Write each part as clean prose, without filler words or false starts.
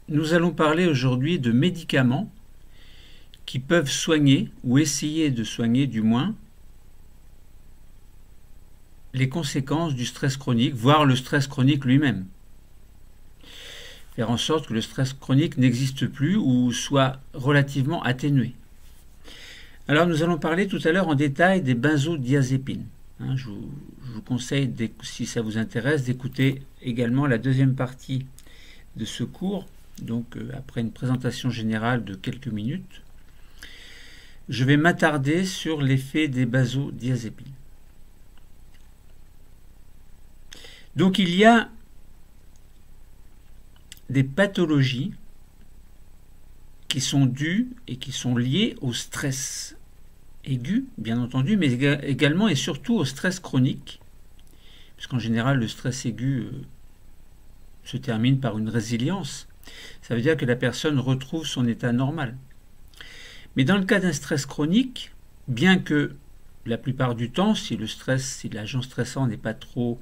Nous allons parler aujourd'hui de médicaments qui peuvent soigner, ou essayer de soigner du moins, les conséquences du stress chronique, voire le stress chronique lui-même. Faire en sorte que le stress chronique n'existe plus ou soit relativement atténué. Alors nous allons parler tout à l'heure en détail des benzodiazépines. Je vous conseille, si ça vous intéresse, d'écouter également la deuxième partie de ce cours, donc après une présentation générale de quelques minutes. Je vais m'attarder sur l'effet des benzodiazépines. Donc il y a des pathologies qui sont dues et qui sont liées au stress aigu, bien entendu, mais également et surtout au stress chronique, puisqu'en général le stress aigu se termine par une résilience. Ça veut dire que la personne retrouve son état normal. Mais dans le cas d'un stress chronique, bien que la plupart du temps, si l'agent stressant n'est pas trop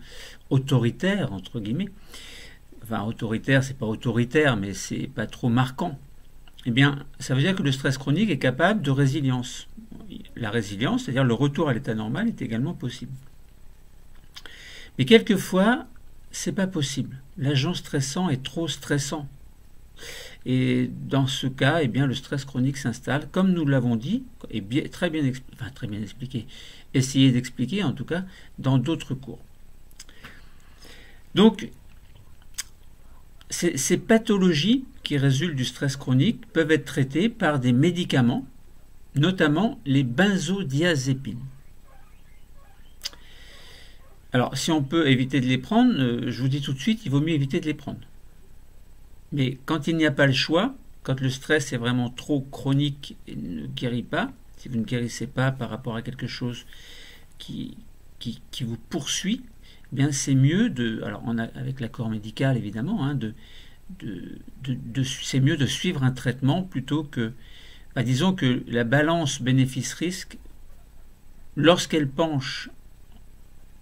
autoritaire, entre guillemets, enfin autoritaire, c'est pas autoritaire, mais c'est pas trop marquant, eh bien, ça veut dire que le stress chronique est capable de résilience. La résilience, c'est-à-dire le retour à l'état normal, est également possible. Mais quelquefois, c'est pas possible. L'agent stressant est trop stressant. Et dans ce cas, eh bien, le stress chronique s'installe, comme nous l'avons dit, et très bien expliqué, essayé d'expliquer en tout cas, dans d'autres cours. Donc, ces pathologies qui résultent du stress chronique peuvent être traitées par des médicaments, notamment les benzodiazépines. Alors, si on peut éviter de les prendre, je vous dis tout de suite, il vaut mieux éviter de les prendre. Mais quand il n'y a pas le choix, quand le stress est vraiment trop chronique et ne guérit pas, si vous ne guérissez pas par rapport à quelque chose qui vous poursuit, eh bien c'est mieux alors avec l'accord médical évidemment, c'est mieux de suivre un traitement plutôt que, disons que la balance bénéfice-risque, lorsqu'elle penche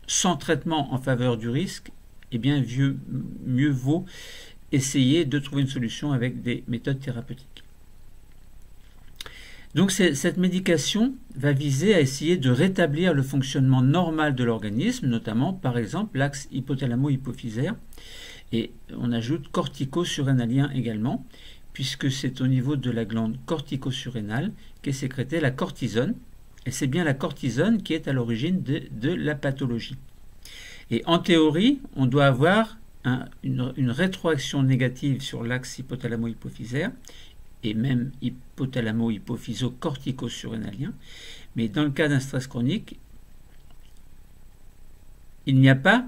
sans traitement en faveur du risque, eh bien mieux vaut essayer de trouver une solution avec des méthodes thérapeutiques. Donc cette médication va viser à essayer de rétablir le fonctionnement normal de l'organisme, notamment par exemple l'axe hypothalamo-hypophysaire, et on ajoute cortico-surrénalien également, puisque c'est au niveau de la glande cortico-surrénale qu'est sécrétée la cortisone, et c'est bien la cortisone qui est à l'origine de la pathologie. Et en théorie, on doit avoir une rétroaction négative sur l'axe hypothalamo-hypophysaire et même hypothalamo-hypophyso-cortico-surrénalien, mais dans le cas d'un stress chronique, il n'y a pas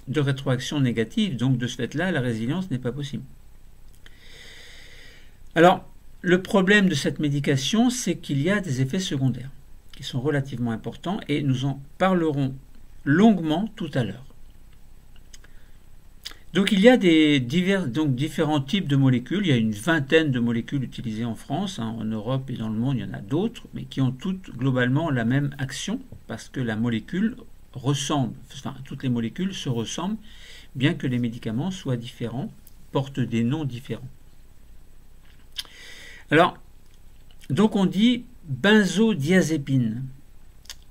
de rétroaction négative, donc de ce fait-là, la résilience n'est pas possible. Alors, le problème de cette médication, c'est qu'il y a des effets secondaires qui sont relativement importants et nous en parlerons longuement tout à l'heure. Donc il y a différents types de molécules. Il y a une vingtaine de molécules utilisées en France, en Europe et dans le monde, il y en a d'autres, mais qui ont toutes globalement la même action, parce que la molécule ressemble, enfin toutes les molécules se ressemblent, bien que les médicaments soient différents, portent des noms différents. Alors, donc on dit benzodiazépine.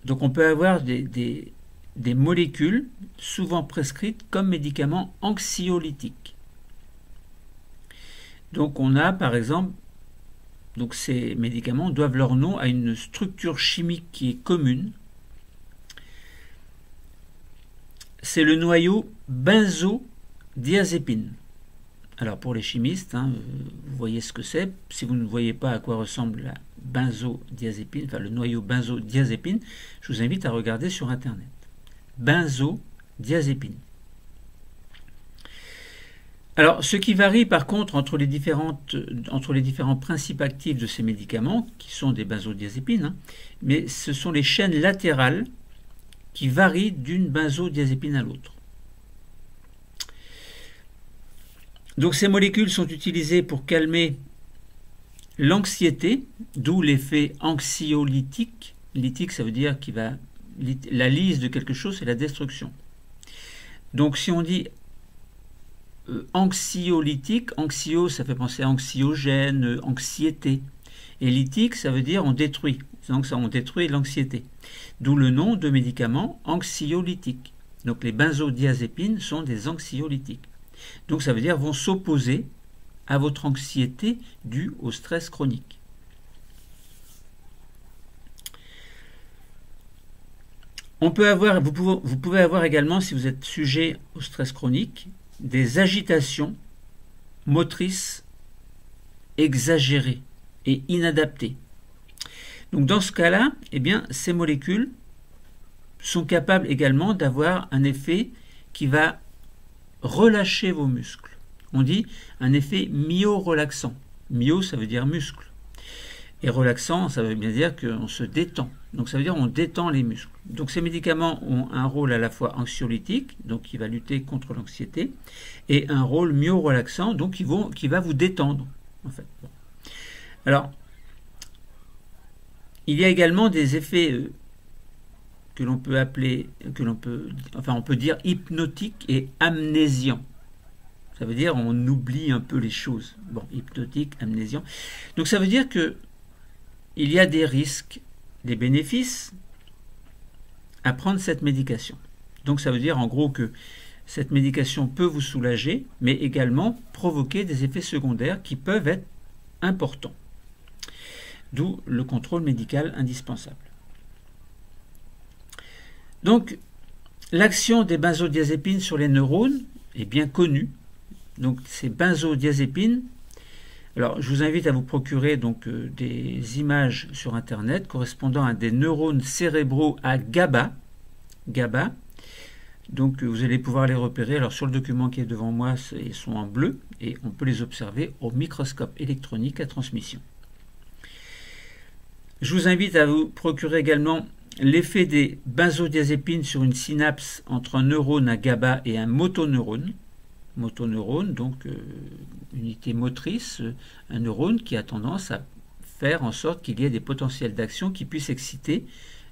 Donc on peut avoir des molécules souvent prescrites comme médicaments anxiolytiques. Donc on a par exemple, donc ces médicaments doivent leur nom à une structure chimique qui est commune. C'est le noyau benzodiazépine. Alors pour les chimistes, vous voyez ce que c'est. Si vous ne voyez pas à quoi ressemble la benzodiazépine, enfin le noyau benzodiazépine, je vous invite à regarder sur Internet. Benzodiazépine. Alors, ce qui varie par contre entre les différents principes actifs de ces médicaments, qui sont des benzodiazépines, mais ce sont les chaînes latérales qui varient d'une benzodiazépine à l'autre. Donc ces molécules sont utilisées pour calmer l'anxiété, d'où l'effet anxiolytique. Lytique, ça veut dire la lyse de quelque chose, c'est la destruction. Donc si on dit anxiolytique. Anxio, ça fait penser à anxiogène, anxiété. Et lytique, ça veut dire on détruit. Donc ça, on détruit l'anxiété. D'où le nom de médicament anxiolytique. Donc les benzodiazépines sont des anxiolytiques. Donc ça veut dire vont s'opposer à votre anxiété due au stress chronique. Vous pouvez avoir également, si vous êtes sujet au stress chronique, des agitations motrices exagérées et inadaptées. Donc dans ce cas-là, eh bien, ces molécules sont capables également d'avoir un effet qui va relâcher vos muscles. On dit un effet myorelaxant. Myo, ça veut dire muscle. Et relaxant, ça veut bien dire qu'on se détend. Donc ça veut dire qu'on détend les muscles. Donc ces médicaments ont un rôle à la fois anxiolytique, donc qui va lutter contre l'anxiété, et un rôle myorelaxant, donc qui va vous détendre. En fait. Bon. Alors, il y a également des effets que l'on peut appeler, on peut dire hypnotiques et amnésiants. Ça veut dire on oublie un peu les choses. Bon, hypnotique, amnésiant. Donc ça veut dire que il y a des risques, des bénéfices à prendre cette médication. Donc ça veut dire en gros que cette médication peut vous soulager, mais également provoquer des effets secondaires qui peuvent être importants. D'où le contrôle médical indispensable. Donc, l'action des benzodiazépines sur les neurones est bien connue. Donc, ces benzodiazépines, alors je vous invite à vous procurer donc des images sur Internet correspondant à des neurones cérébraux à GABA. GABA. Donc, vous allez pouvoir les repérer. Alors, sur le document qui est devant moi, ils sont en bleu et on peut les observer au microscope électronique à transmission. Je vous invite à vous procurer également l'effet des benzodiazépines sur une synapse entre un neurone à GABA et un motoneurone. Motoneurone, donc unité motrice, un neurone qui a tendance à faire en sorte qu'il y ait des potentiels d'action qui puissent exciter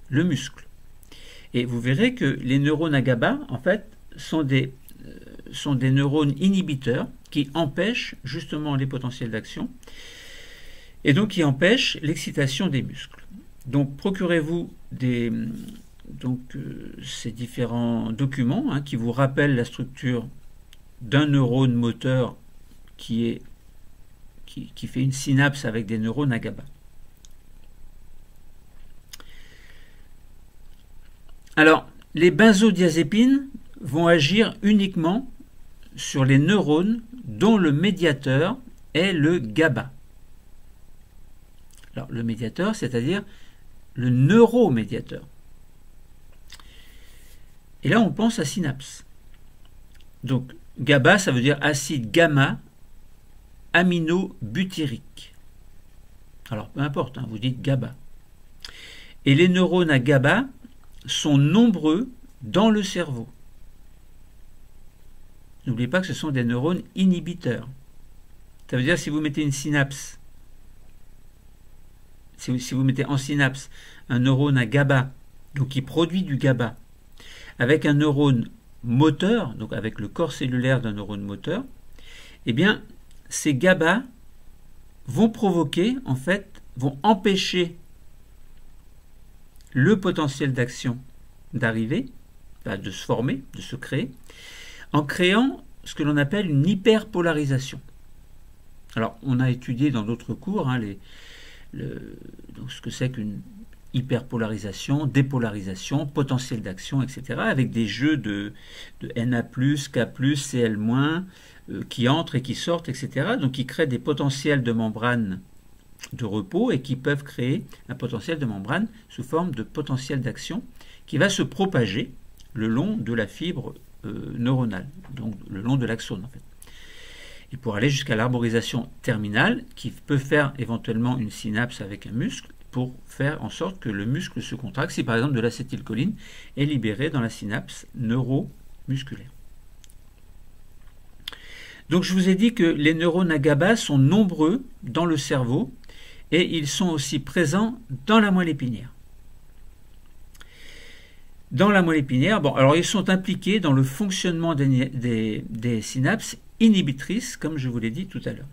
le muscle. Et vous verrez que les neurones à GABA, en fait, sont des neurones inhibiteurs qui empêchent justement les potentiels d'action et donc qui empêchent l'excitation des muscles. Donc procurez-vous ces différents documents qui vous rappellent la structure d'un neurone moteur qui fait une synapse avec des neurones à GABA. Alors, les benzodiazépines vont agir uniquement sur les neurones dont le médiateur est le GABA. Alors, le médiateur, c'est-à-dire le neuromédiateur. Et là, on pense à synapse. Donc, GABA, ça veut dire acide gamma aminobutyrique. Alors, peu importe, vous dites GABA. Et les neurones à GABA sont nombreux dans le cerveau. N'oubliez pas que ce sont des neurones inhibiteurs. Ça veut dire si vous mettez une synapse, si vous mettez en synapse un neurone à GABA, donc qui produit du GABA, avec un neurone moteur, donc avec le corps cellulaire d'un neurone moteur, eh bien, ces GABA vont vont empêcher le potentiel d'action d'arriver, de se former, de se créer, en créant ce que l'on appelle une hyperpolarisation. Alors, on a étudié dans d'autres cours ce que c'est qu'une hyperpolarisation, dépolarisation, potentiel d'action, etc., avec des jeux de Na+, K+, Cl-, qui entrent et qui sortent, etc., donc qui créent des potentiels de membrane de repos et qui peuvent créer un potentiel de membrane sous forme de potentiel d'action qui va se propager le long de la fibre neuronale, donc le long de l'axone en fait. Et pour aller jusqu'à l'arborisation terminale qui peut faire éventuellement une synapse avec un muscle pour faire en sorte que le muscle se contracte si par exemple de l'acétylcholine est libérée dans la synapse neuromusculaire. Donc je vous ai dit que les neurones à GABA sont nombreux dans le cerveau et ils sont aussi présents dans la moelle épinière. Dans la moelle épinière, alors ils sont impliqués dans le fonctionnement des synapses inhibitrices, comme je vous l'ai dit tout à l'heure.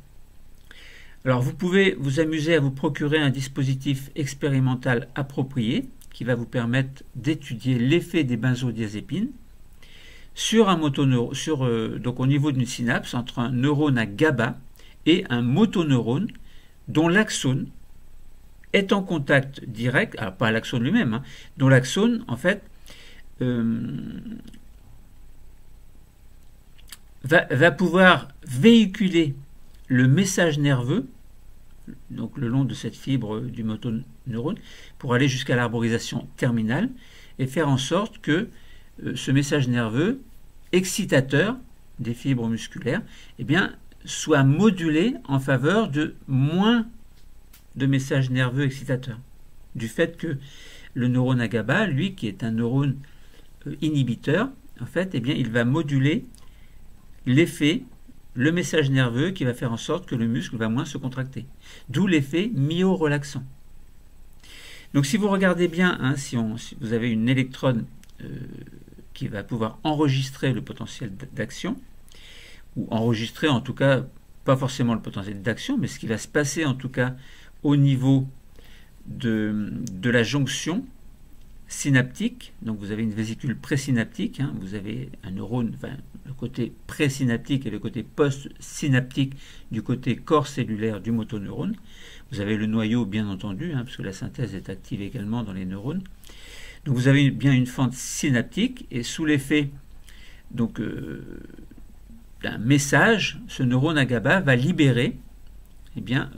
Alors vous pouvez vous amuser à vous procurer un dispositif expérimental approprié qui va vous permettre d'étudier l'effet des benzodiazépines sur un donc au niveau d'une synapse entre un neurone à GABA et un motoneurone dont l'axone est en contact direct, alors pas l'axone lui-même, hein, dont l'axone en fait va pouvoir véhiculer le message nerveux, donc le long de cette fibre du motoneurone, pour aller jusqu'à l'arborisation terminale et faire en sorte que ce message nerveux excitateur des fibres musculaires eh bien, soit modulé en faveur de moins de messages nerveux excitateurs. Du fait que le neurone à GABA, lui, qui est un neurone inhibiteur, en fait, eh bien, il va moduler l'effet, le message nerveux qui va faire en sorte que le muscle va moins se contracter. D'où l'effet myorelaxant. Donc si vous regardez bien, hein, si vous avez une électrode qui va pouvoir enregistrer le potentiel d'action, ou enregistrer en tout cas, pas forcément le potentiel d'action, mais ce qui va se passer en tout cas au niveau de la jonction synaptique. Donc vous avez une vésicule présynaptique, hein, vous avez un neurone, enfin, le côté présynaptique et le côté post-synaptique du côté corps cellulaire du motoneurone. Vous avez le noyau bien entendu, hein, parce que la synthèse est active également dans les neurones. Donc vous avez bien une fente synaptique et sous l'effet donc d'un message, ce neurone à GABA va libérer eh bien,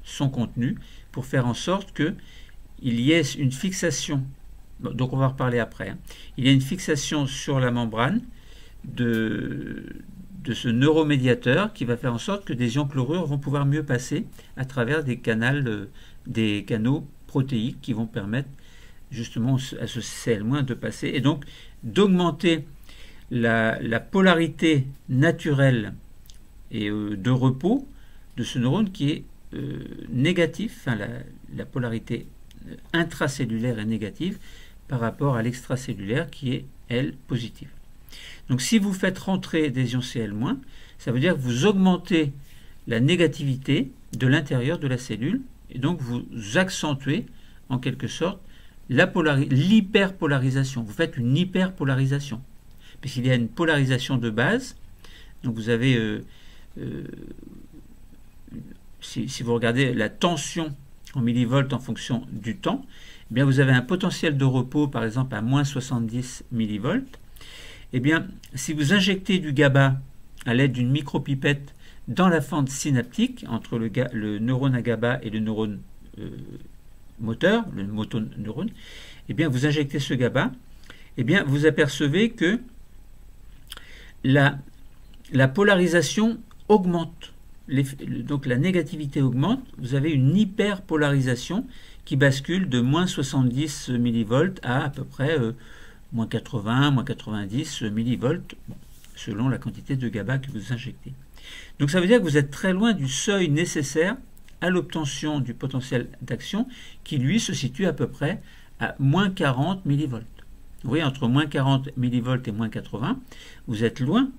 son contenu pour faire en sorte qu'il y ait une fixation, donc on va en reparler après, hein. Il y a une fixation sur la membrane de ce neuromédiateur qui va faire en sorte que des ions chlorures vont pouvoir mieux passer à travers des canaux protéiques qui vont permettre justement à ce Cl- de passer et donc d'augmenter la polarité naturelle et de repos de ce neurone qui est négatif, enfin la polarité intracellulaire est négative par rapport à l'extracellulaire qui est, elle, positive. Donc si vous faites rentrer des ions Cl-, ça veut dire que vous augmentez la négativité de l'intérieur de la cellule et donc vous accentuez en quelque sorte l'hyperpolarisation. Vous faites une hyperpolarisation puisqu'il y a une polarisation de base. Donc vous avez si vous regardez la tension en millivolts en fonction du temps, eh bien vous avez un potentiel de repos par exemple à moins 70 millivolts. Eh bien, si vous injectez du GABA à l'aide d'une micropipette dans la fente synaptique entre le neurone à GABA et le neurone moteur, le motoneurone, eh bien vous injectez ce GABA, eh bien vous apercevez que la polarisation augmente. Donc la négativité augmente, vous avez une hyperpolarisation qui bascule de moins 70 millivolts à peu près moins 80, moins 90 millivolts, bon, selon la quantité de GABA que vous injectez. Donc ça veut dire que vous êtes très loin du seuil nécessaire à l'obtention du potentiel d'action qui lui se situe à peu près à moins 40 millivolts. Vous voyez, entre moins 40 millivolts et moins 80, vous êtes loin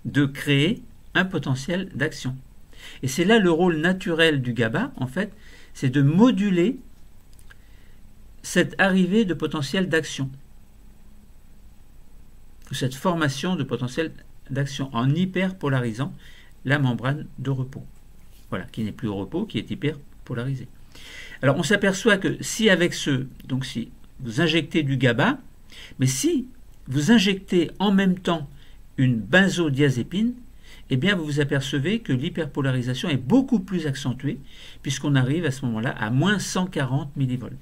de créer un potentiel d'action. Et c'est là le rôle naturel du GABA, en fait, c'est de moduler cette arrivée de potentiel d'action, ou cette formation de potentiel d'action en hyperpolarisant la membrane de repos. Voilà, qui n'est plus au repos, qui est hyperpolarisée. Alors on s'aperçoit que si vous injectez du GABA, mais si vous injectez en même temps une benzodiazépine, eh bien vous vous apercevez que l'hyperpolarisation est beaucoup plus accentuée puisqu'on arrive à ce moment-là à moins 140 millivolts.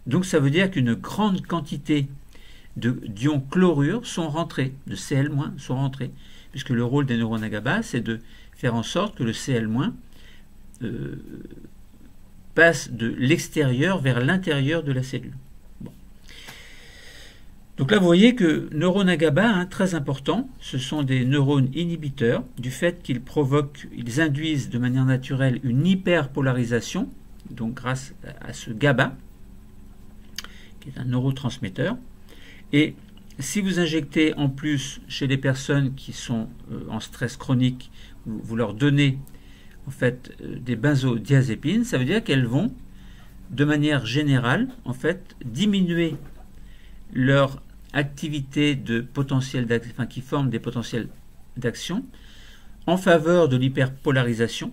Donc ça veut dire qu'une grande quantité d'ions chlorure sont rentrés, de Cl- sont rentrés, puisque le rôle des neurones à GABA, c'est de faire en sorte que le Cl- passe de l'extérieur vers l'intérieur de la cellule. Bon. Donc là, vous voyez que neurones à GABA, très important, ce sont des neurones inhibiteurs, du fait ils induisent de manière naturelle une hyperpolarisation, donc grâce à ce GABA, qui est un neurotransmetteur. Et si vous injectez en plus chez les personnes qui sont en stress chronique, vous leur donnez en fait des benzodiazépines, ça veut dire qu'elles vont de manière générale en fait diminuer leur activité de potentiel d'action, enfin, qui forment des potentiels d'action en faveur de l'hyperpolarisation,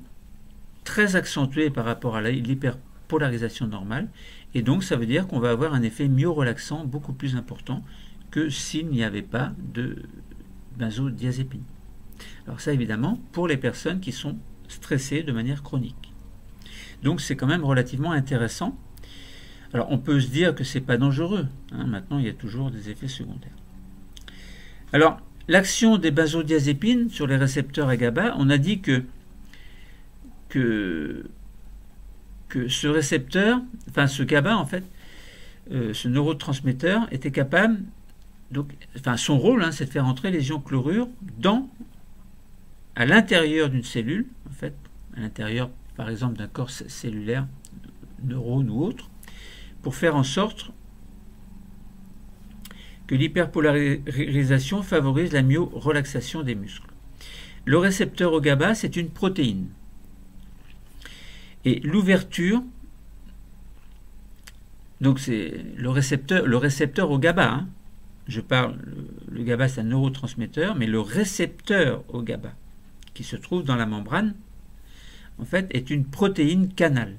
très accentuée par rapport à l'hyperpolarisation normale, et donc ça veut dire qu'on va avoir un effet myorelaxant beaucoup plus important que s'il n'y avait pas de benzodiazépine. Alors ça évidemment pour les personnes qui sont stressées de manière chronique. Donc c'est quand même relativement intéressant. Alors on peut se dire que c'est pas dangereux, hein, maintenant il y a toujours des effets secondaires. Alors l'action des benzodiazépines sur les récepteurs à GABA, on a dit que ce récepteur, enfin ce GABA en fait, ce neurotransmetteur était capable, donc, enfin son rôle, hein, c'est de faire entrer les ions chlorure à l'intérieur d'une cellule, en fait, à l'intérieur par exemple d'un corps cellulaire, neurone ou autre, pour faire en sorte que l'hyperpolarisation favorise la myorelaxation des muscles. Le récepteur au GABA, c'est une protéine. Et l'ouverture, donc c'est le récepteur au GABA, hein. Je parle, le GABA c'est un neurotransmetteur, mais le récepteur au GABA, qui se trouve dans la membrane, en fait, est une protéine canal,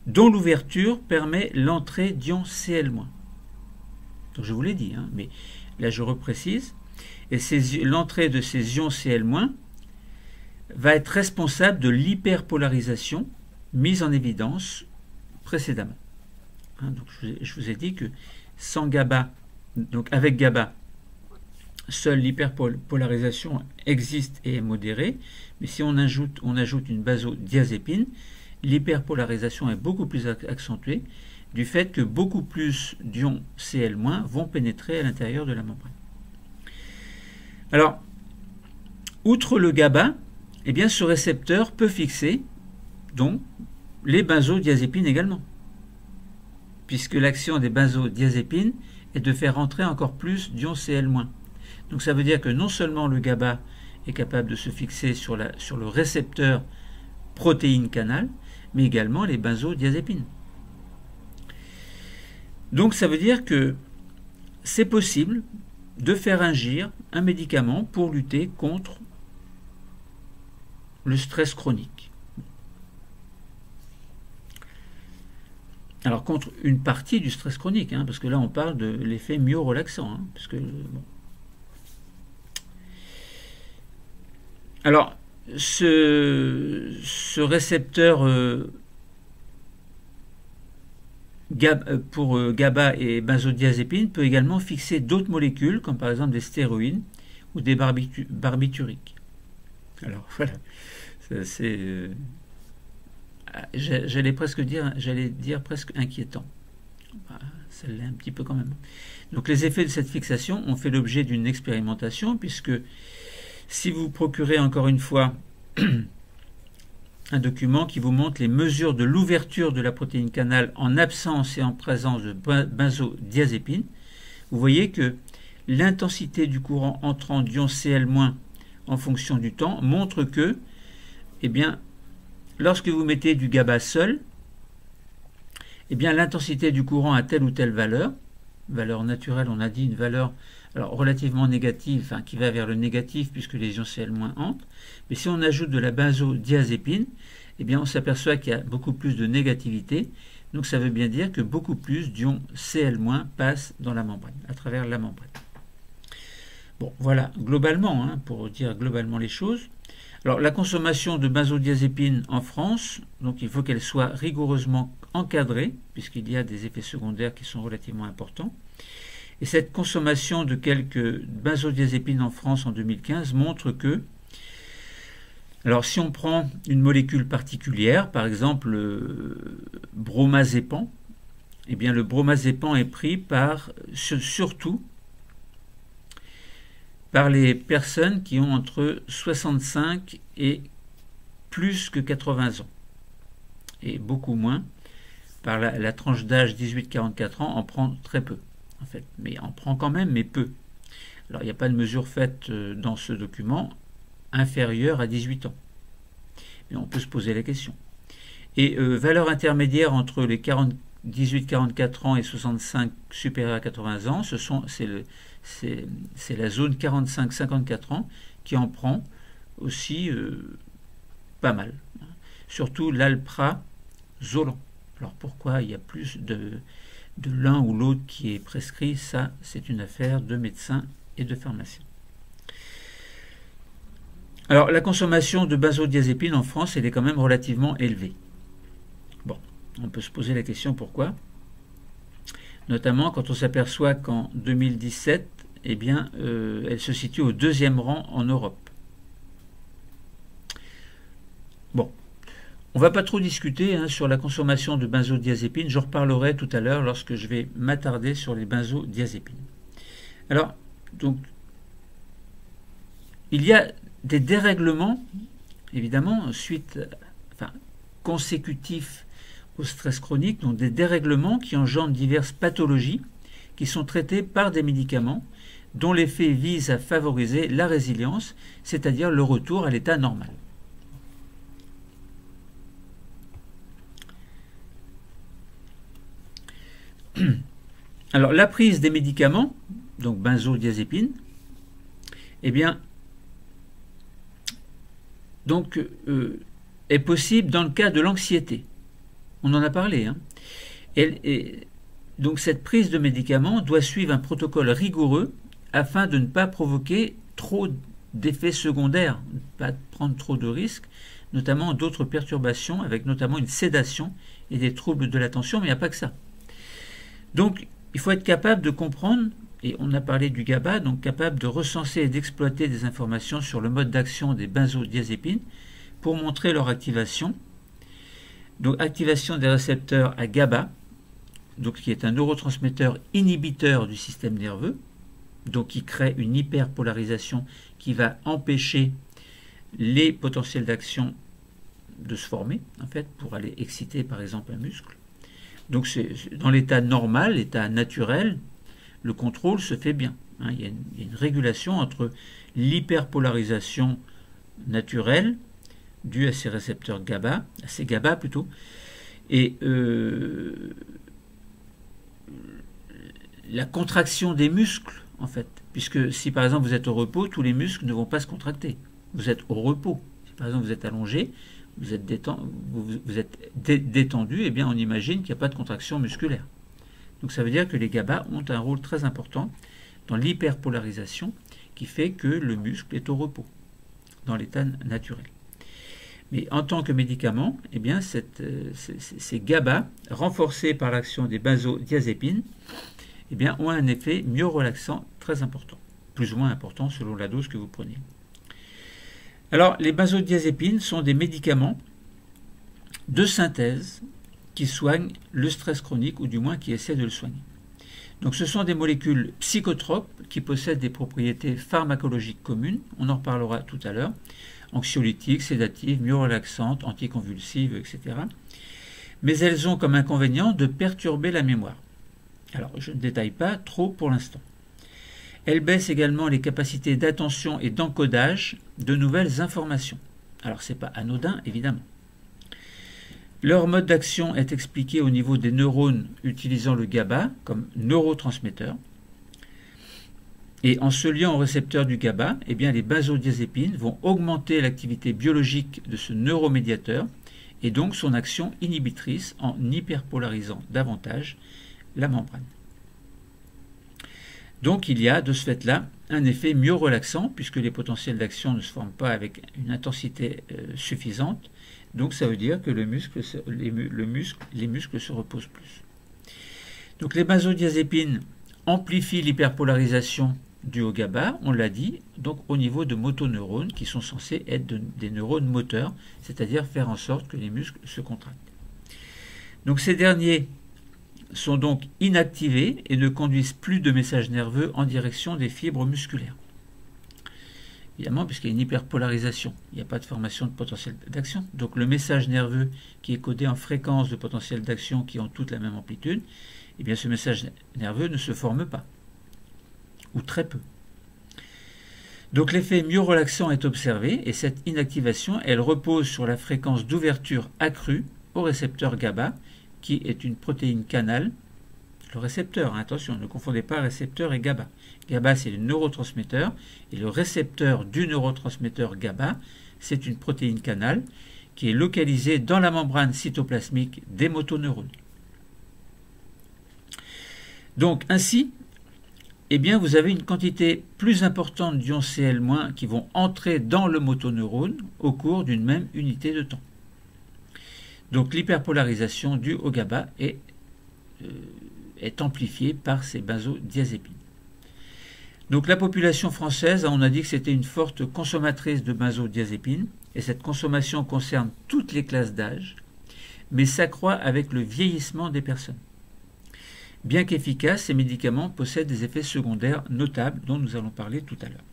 dont l'ouverture permet l'entrée d'ions Cl-. Donc je vous l'ai dit, hein, mais là je reprécise, et l'entrée de ces ions Cl- va être responsable de l'hyperpolarisation mise en évidence précédemment. Hein, donc je vous ai dit que sans GABA, donc avec GABA, seule l'hyperpolarisation existe et est modérée, mais si on ajoute une benzodiazépine, l'hyperpolarisation est beaucoup plus accentuée du fait que beaucoup plus d'ions Cl- vont pénétrer à l'intérieur de la membrane. Alors, outre le GABA, eh bien, ce récepteur peut fixer donc les benzodiazépines également, puisque l'action des benzodiazépines est de faire entrer encore plus d'ions Cl-. Donc ça veut dire que non seulement le GABA est capable de se fixer sur le récepteur protéine canal, mais également les benzodiazépines. Donc ça veut dire que c'est possible de faire agir un médicament pour lutter contre le stress chronique. Alors contre une partie du stress chronique, hein, parce que là on parle de l'effet myorelaxant. Hein, parce que, bon. Alors ce récepteur pour GABA et benzodiazépine peut également fixer d'autres molécules, comme par exemple des stéroïdes ou des barbituriques. Alors voilà, j'allais dire presque inquiétant. Ça l'est un petit peu quand même. Donc les effets de cette fixation ont fait l'objet d'une expérimentation, puisque si vous procurez encore une fois un document qui vous montre les mesures de l'ouverture de la protéine canal en absence et en présence de benzodiazépine, vous voyez que l'intensité du courant entrant d'ions Cl- en fonction du temps montre que, eh bien, lorsque vous mettez du GABA seul, eh bien, l'intensité du courant a telle ou telle valeur naturelle, on a dit une valeur alors relativement négative, enfin, qui va vers le négatif puisque les ions Cl- entrent, mais si on ajoute de la benzodiazépine, eh bien on s'aperçoit qu'il y a beaucoup plus de négativité, donc ça veut bien dire que beaucoup plus d'ions Cl- passent dans la membrane, à travers la membrane. Bon, voilà, globalement, hein, pour dire globalement les choses. Alors la consommation de benzodiazépine en France, donc il faut qu'elle soit rigoureusement encadrée, puisqu'il y a des effets secondaires qui sont relativement importants. Et cette consommation de quelques benzodiazépines en France en 2015 montre que, alors si on prend une molécule particulière, par exemple le bromazépam, eh bien le bromazépam est pris surtout par les personnes qui ont entre 65 et plus que 80 ans, et beaucoup moins par la tranche d'âge 18-44 ans en prend très peu. en fait, mais en prend quand même, mais peu. Alors il n'y a pas de mesure faite dans ce document inférieure à 18 ans. Mais on peut se poser la question. Et valeur intermédiaire entre les 18-44 ans et 65 supérieurs à 80 ans, c'est la zone 45-54 ans qui en prend aussi pas mal. Surtout l'alprazolam. Alors pourquoi il y a plus de l'un ou l'autre qui est prescrit, ça c'est une affaire de médecins et de pharmaciens. Alors la consommation de benzodiazépines en France, elle est quand même relativement élevée. Bon, on peut se poser la question pourquoi. Notamment quand on s'aperçoit qu'en 2017, eh bien, elle se situe au 2e rang en Europe. Bon, on ne va pas trop discuter sur la consommation de benzodiazépines. Je reparlerai tout à l'heure lorsque je vais m'attarder sur les benzodiazépines. Alors, donc, il y a des dérèglements, évidemment, consécutifs au stress chronique, donc des dérèglements qui engendrent diverses pathologies qui sont traitées par des médicaments dont l'effet vise à favoriser la résilience, c'est-à-dire le retour à l'état normal. Alors la prise des médicaments, donc benzodiazépines, eh bien, donc, est possible dans le cas de l'anxiété. On en a parlé. Donc cette prise de médicaments doit suivre un protocole rigoureux afin de ne pas provoquer trop d'effets secondaires, ne pas prendre trop de risques, notamment d'autres perturbations, avec notamment une sédation et des troubles de l'attention, mais il n'y a pas que ça. Donc il faut être capable de comprendre, et on a parlé du GABA, donc capable de recenser et d'exploiter des informations sur le mode d'action des benzodiazépines pour montrer leur activation. Donc activation des récepteurs à GABA, donc qui est un neurotransmetteur inhibiteur du système nerveux, donc qui crée une hyperpolarisation qui va empêcher les potentiels d'action de se former, en fait, pour aller exciter par exemple un muscle. Donc c'est dans l'état normal, l'état naturel, le contrôle se fait bien. Il y a une régulation entre l'hyperpolarisation naturelle due à ces récepteurs GABA, à ces GABA plutôt, et la contraction des muscles, en fait. Puisque si par exemple vous êtes au repos, tous les muscles ne vont pas se contracter. Vous êtes au repos. Si par exemple vous êtes allongé, vous êtes détendu, eh bien on imagine qu'il n'y a pas de contraction musculaire. Donc ça veut dire que les GABA ont un rôle très important dans l'hyperpolarisation qui fait que le muscle est au repos, dans l'état naturel. Mais en tant que médicament, eh bien ces GABA, renforcés par l'action des benzodiazépines, eh bien, ont un effet mieux relaxant très important, plus ou moins important selon la dose que vous prenez. Alors, les benzodiazépines sont des médicaments de synthèse qui soignent le stress chronique, ou du moins qui essaient de le soigner. Donc ce sont des molécules psychotropes qui possèdent des propriétés pharmacologiques communes, on en reparlera tout à l'heure, anxiolytiques, sédatives, mieux relaxantes, anticonvulsives, etc. Mais elles ont comme inconvénient de perturber la mémoire. Alors je ne détaille pas trop pour l'instant. Elles baissent également les capacités d'attention et d'encodage de nouvelles informations. Alors ce n'est pas anodin, évidemment. Leur mode d'action est expliqué au niveau des neurones utilisant le GABA comme neurotransmetteur. Et en se liant au récepteur du GABA, eh bien, les benzodiazépines vont augmenter l'activité biologique de ce neuromédiateur et donc son action inhibitrice en hyperpolarisant davantage la membrane. Donc il y a de ce fait-là un effet mieux relaxant puisque les potentiels d'action ne se forment pas avec une intensité suffisante. Donc ça veut dire que les muscles se reposent plus. Donc les benzodiazépines amplifient l'hyperpolarisation due au GABA, on l'a dit, donc au niveau de motoneurones qui sont censés être des neurones moteurs, c'est-à-dire faire en sorte que les muscles se contractent. Donc ces derniers sont donc inactivés et ne conduisent plus de messages nerveux en direction des fibres musculaires. Évidemment, puisqu'il y a une hyperpolarisation, il n'y a pas de formation de potentiel d'action. Donc le message nerveux qui est codé en fréquences de potentiel d'action qui ont toutes la même amplitude, eh bien ce message nerveux ne se forme pas, ou très peu. Donc l'effet myorelaxant est observé et cette inactivation, elle repose sur la fréquence d'ouverture accrue au récepteur GABA, qui est une protéine canal. Le récepteur, attention, ne confondez pas récepteur et GABA. GABA, c'est le neurotransmetteur, et le récepteur du neurotransmetteur GABA, c'est une protéine canal qui est localisée dans la membrane cytoplasmique des motoneurones. Donc ainsi, eh bien, vous avez une quantité plus importante d'ions Cl- qui vont entrer dans le motoneurone au cours d'une même unité de temps. Donc l'hyperpolarisation due au GABA est amplifiée par ces benzodiazépines. Donc la population française, on a dit que c'était une forte consommatrice de benzodiazépines, et cette consommation concerne toutes les classes d'âge, mais s'accroît avec le vieillissement des personnes. Bien qu'efficaces, ces médicaments possèdent des effets secondaires notables dont nous allons parler tout à l'heure.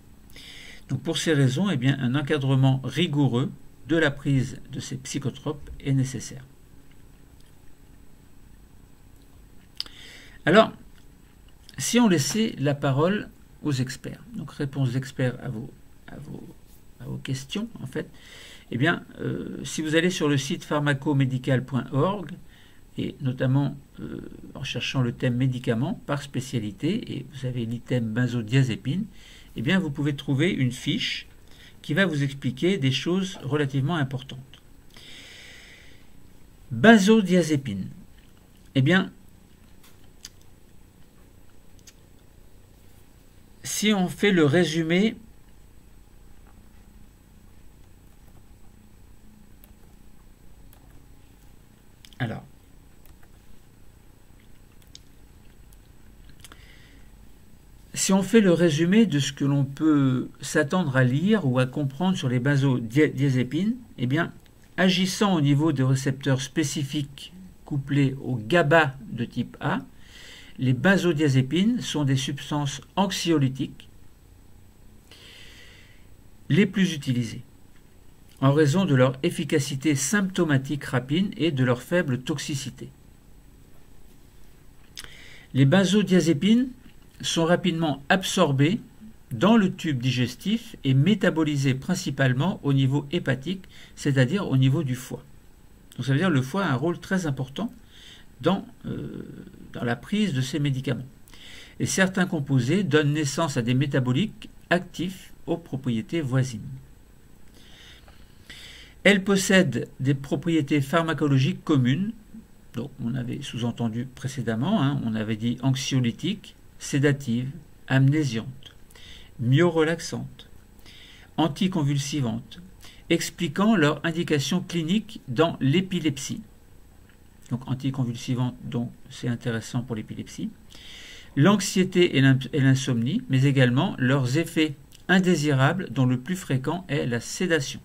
Donc pour ces raisons, eh bien, un encadrement rigoureux de la prise de ces psychotropes est nécessaire. Alors, si on laissait la parole aux experts, donc réponse d'experts à vos questions, en fait, eh bien, si vous allez sur le site pharmacomédical.org, et notamment en cherchant le thème médicaments par spécialité, et vous avez l'item benzodiazépine, eh bien vous pouvez trouver une fiche qui va vous expliquer des choses relativement importantes. Benzodiazépine. Eh bien, si on fait le résumé, alors, si on fait le résumé de ce que l'on peut s'attendre à lire ou à comprendre sur les benzodiazépines, eh bien, agissant au niveau des récepteurs spécifiques couplés au GABA de type A, les benzodiazépines sont des substances anxiolytiques les plus utilisées, en raison de leur efficacité symptomatique rapide et de leur faible toxicité. Les benzodiazépines sont rapidement absorbés dans le tube digestif et métabolisés principalement au niveau hépatique, c'est-à-dire au niveau du foie. Donc ça veut dire que le foie a un rôle très important dans la prise de ces médicaments. Et certains composés donnent naissance à des métaboliques actifs aux propriétés voisines. Elles possèdent des propriétés pharmacologiques communes, donc on avait sous-entendu précédemment, on avait dit anxiolytiques, sédative, amnésiante, myorelaxante, anticonvulsivante, expliquant leur indication clinique dans l'épilepsie. Donc anticonvulsivante, donc c'est intéressant pour l'épilepsie, l'anxiété et l'insomnie, mais également leurs effets indésirables dont le plus fréquent est la sédation.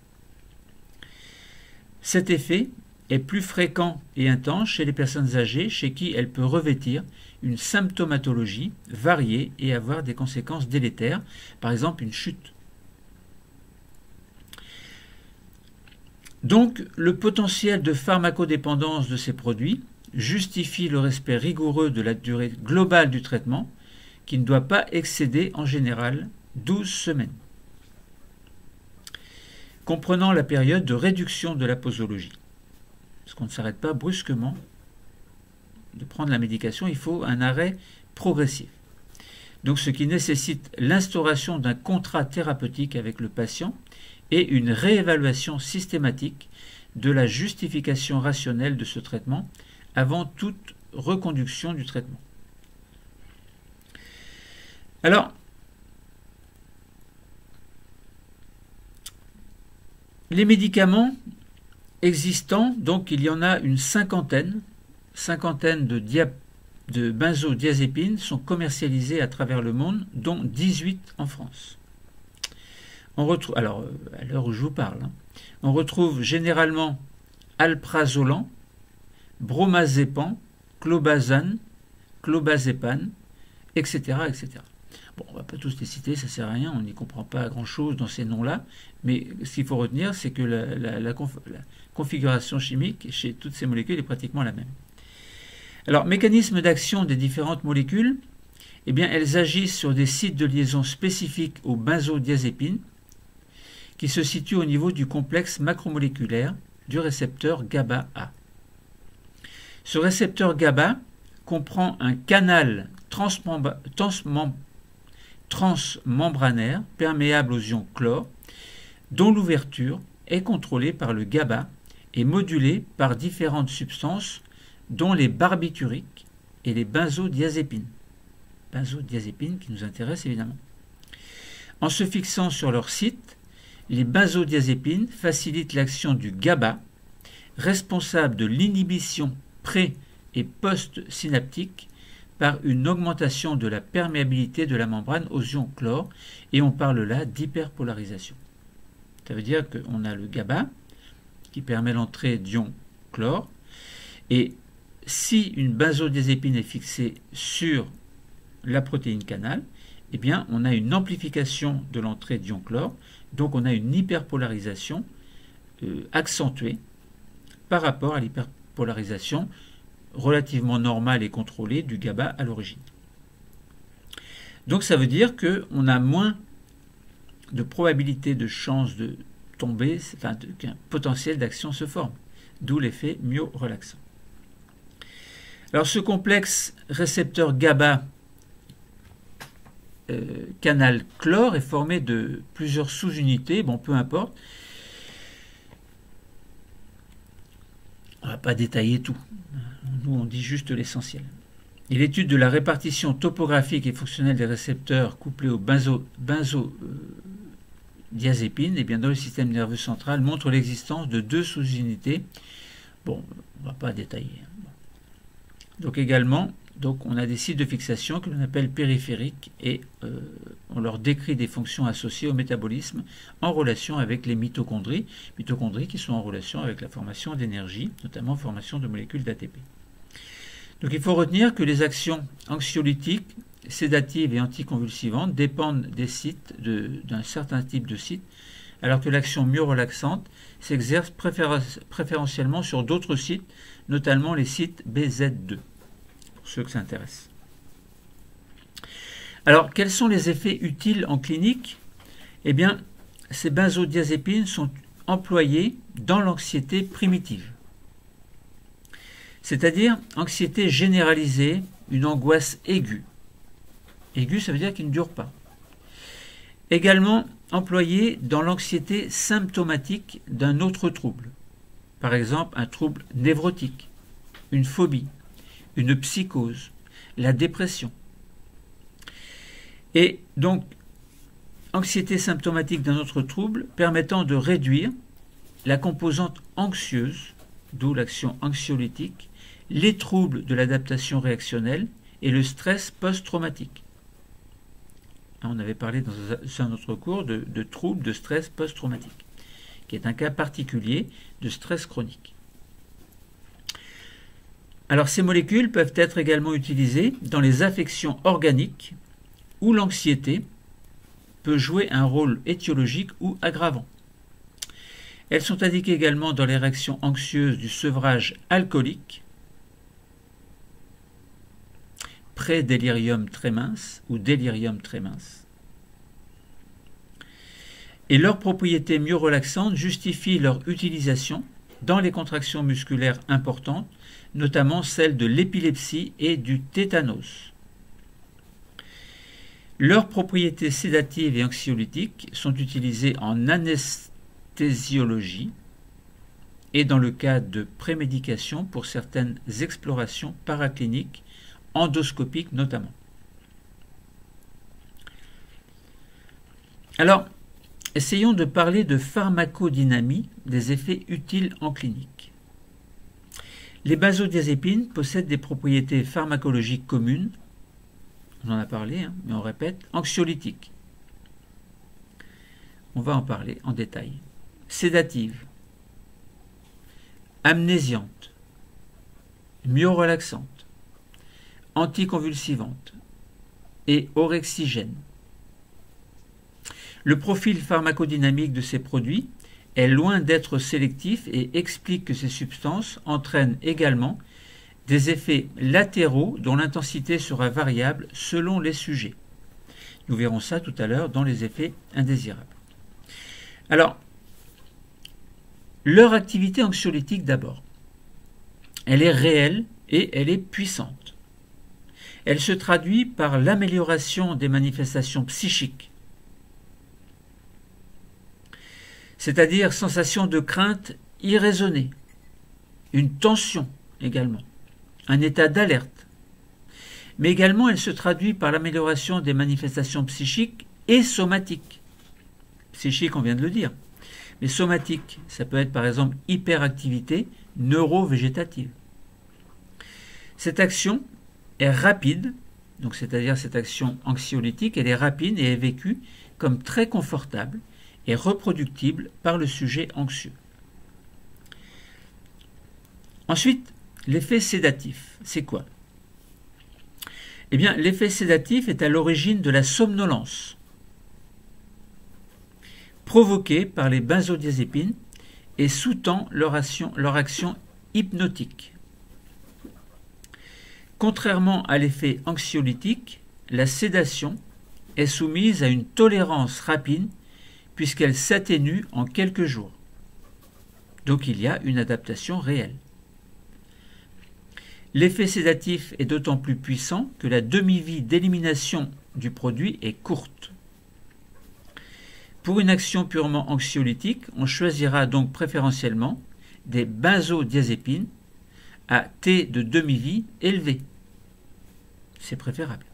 Cet effet est plus fréquent et intense chez les personnes âgées, chez qui elle peut revêtir une symptomatologie variée et avoir des conséquences délétères, par exemple une chute. Donc, le potentiel de pharmacodépendance de ces produits justifie le respect rigoureux de la durée globale du traitement, qui ne doit pas excéder en général 12 semaines, comprenant la période de réduction de la posologie. Parce qu'on ne s'arrête pas brusquement de prendre la médication, il faut un arrêt progressif. Donc ce qui nécessite l'instauration d'un contrat thérapeutique avec le patient et une réévaluation systématique de la justification rationnelle de ce traitement avant toute reconduction du traitement. Alors, les médicaments existants, donc il y en a une cinquantaine de benzodiazépines sont commercialisées à travers le monde, dont 18 en France. On retrouve, alors à l'heure où je vous parle, on retrouve généralement alprazolam, bromazépam, clobazane, clobazépam, etc., etc. Bon, on ne va pas tous les citer, ça ne sert à rien, on n'y comprend pas grand-chose dans ces noms-là, mais ce qu'il faut retenir, c'est que la configuration chimique chez toutes ces molécules est pratiquement la même. Alors, mécanisme d'action des différentes molécules, eh bien, elles agissent sur des sites de liaison spécifiques aux benzodiazépines qui se situent au niveau du complexe macromoléculaire du récepteur GABA-A. Ce récepteur GABA comprend un canal transmembranaire perméable aux ions chlore, dont l'ouverture est contrôlée par le GABA et modulée par différentes substances, dont les barbituriques et les benzodiazépines. Benzodiazépines qui nous intéressent évidemment. En se fixant sur leur site, les benzodiazépines facilitent l'action du GABA, responsable de l'inhibition pré- et post-synaptique par une augmentation de la perméabilité de la membrane aux ions chlore, et on parle là d'hyperpolarisation. Ça veut dire qu'on a le GABA qui permet l'entrée d'ions chlore, et si une benzodiazépine est fixée sur la protéine canal, eh bien on a une amplification de l'entrée d'ions chlore, donc on a une hyperpolarisation accentuée par rapport à l'hyperpolarisation relativement normale et contrôlée du GABA à l'origine. Donc ça veut dire qu'on a moins de probabilité de chance de tomber, enfin qu'un potentiel d'action se forme, d'où l'effet myorelaxant. Alors ce complexe récepteur GABA canal chlore est formé de plusieurs sous-unités, bon peu importe. On ne va pas détailler tout, nous on dit juste l'essentiel. Et l'étude de la répartition topographique et fonctionnelle des récepteurs couplés aux benzodiazépines, et bien dans le système nerveux central, montre l'existence de deux sous-unités. Bon, on ne va pas détailler. Donc également, on a des sites de fixation que l'on appelle périphériques et on leur décrit des fonctions associées au métabolisme en relation avec les mitochondries qui sont en relation avec la formation d'énergie, notamment formation de molécules d'ATP. Donc il faut retenir que les actions anxiolytiques, sédatives et anticonvulsivantes dépendent des sites, d'un certain type de site, alors que l'action myorelaxante s'exerce préférentiellement sur d'autres sites, notamment les sites BZ2. Ceux que ça intéresse. Alors, quels sont les effets utiles en clinique? Eh bien, ces benzodiazépines sont employées dans l'anxiété primitive, c'est-à-dire anxiété généralisée, une angoisse aiguë. Aiguë, ça veut dire qu'il ne dure pas. Également employées dans l'anxiété symptomatique d'un autre trouble, par exemple un trouble névrotique, une phobie, une psychose, la dépression. Et donc, anxiété symptomatique d'un autre trouble permettant de réduire la composante anxieuse, d'où l'action anxiolytique, les troubles de l'adaptation réactionnelle et le stress post-traumatique. On avait parlé dans un autre cours de troubles de stress post-traumatique, qui est un cas particulier de stress chronique. Alors ces molécules peuvent être également utilisées dans les affections organiques où l'anxiété peut jouer un rôle étiologique ou aggravant. Elles sont indiquées également dans les réactions anxieuses du sevrage alcoolique, pré-délirium tremens ou délirium tremens. Et leurs propriétés myorelaxantes justifient leur utilisation dans les contractions musculaires importantes, notamment celles de l'épilepsie et du tétanos. Leurs propriétés sédatives et anxiolytiques sont utilisées en anesthésiologie et dans le cas de prémédication pour certaines explorations paracliniques, endoscopiques notamment. Alors, essayons de parler de pharmacodynamie des effets utiles en clinique. Les benzodiazépines possèdent des propriétés pharmacologiques communes, on en a parlé, mais on répète, anxiolytiques. On va en parler en détail. Sédatives, amnésiantes, myorelaxantes, anticonvulsivantes et orexigènes. Le profil pharmacodynamique de ces produits est loin d'être sélectif et explique que ces substances entraînent également des effets latéraux dont l'intensité sera variable selon les sujets. Nous verrons ça tout à l'heure dans les effets indésirables. Alors, leur activité anxiolytique d'abord. Elle est réelle et elle est puissante. Elle se traduit par l'amélioration des manifestations psychiques, c'est-à-dire sensation de crainte irraisonnée, une tension également, un état d'alerte. Mais également, elle se traduit par l'amélioration des manifestations psychiques et somatiques. Psychique, on vient de le dire. Mais somatique, ça peut être par exemple hyperactivité neurovégétative. Cette action est rapide, donc c'est-à-dire cette action anxiolytique, elle est rapide et est vécue comme très confortable et reproductible par le sujet anxieux. Ensuite, l'effet sédatif, c'est quoi? Eh bien, l'effet sédatif est à l'origine de la somnolence, provoquée par les benzodiazépines et sous-tend leur action hypnotique. Contrairement à l'effet anxiolytique, la sédation est soumise à une tolérance rapide puisqu'elle s'atténue en quelques jours. Donc il y a une adaptation réelle. L'effet sédatif est d'autant plus puissant que la demi-vie d'élimination du produit est courte. Pour une action purement anxiolytique, on choisira donc préférentiellement des benzodiazépines à T de demi-vie élevé. C'est préférable.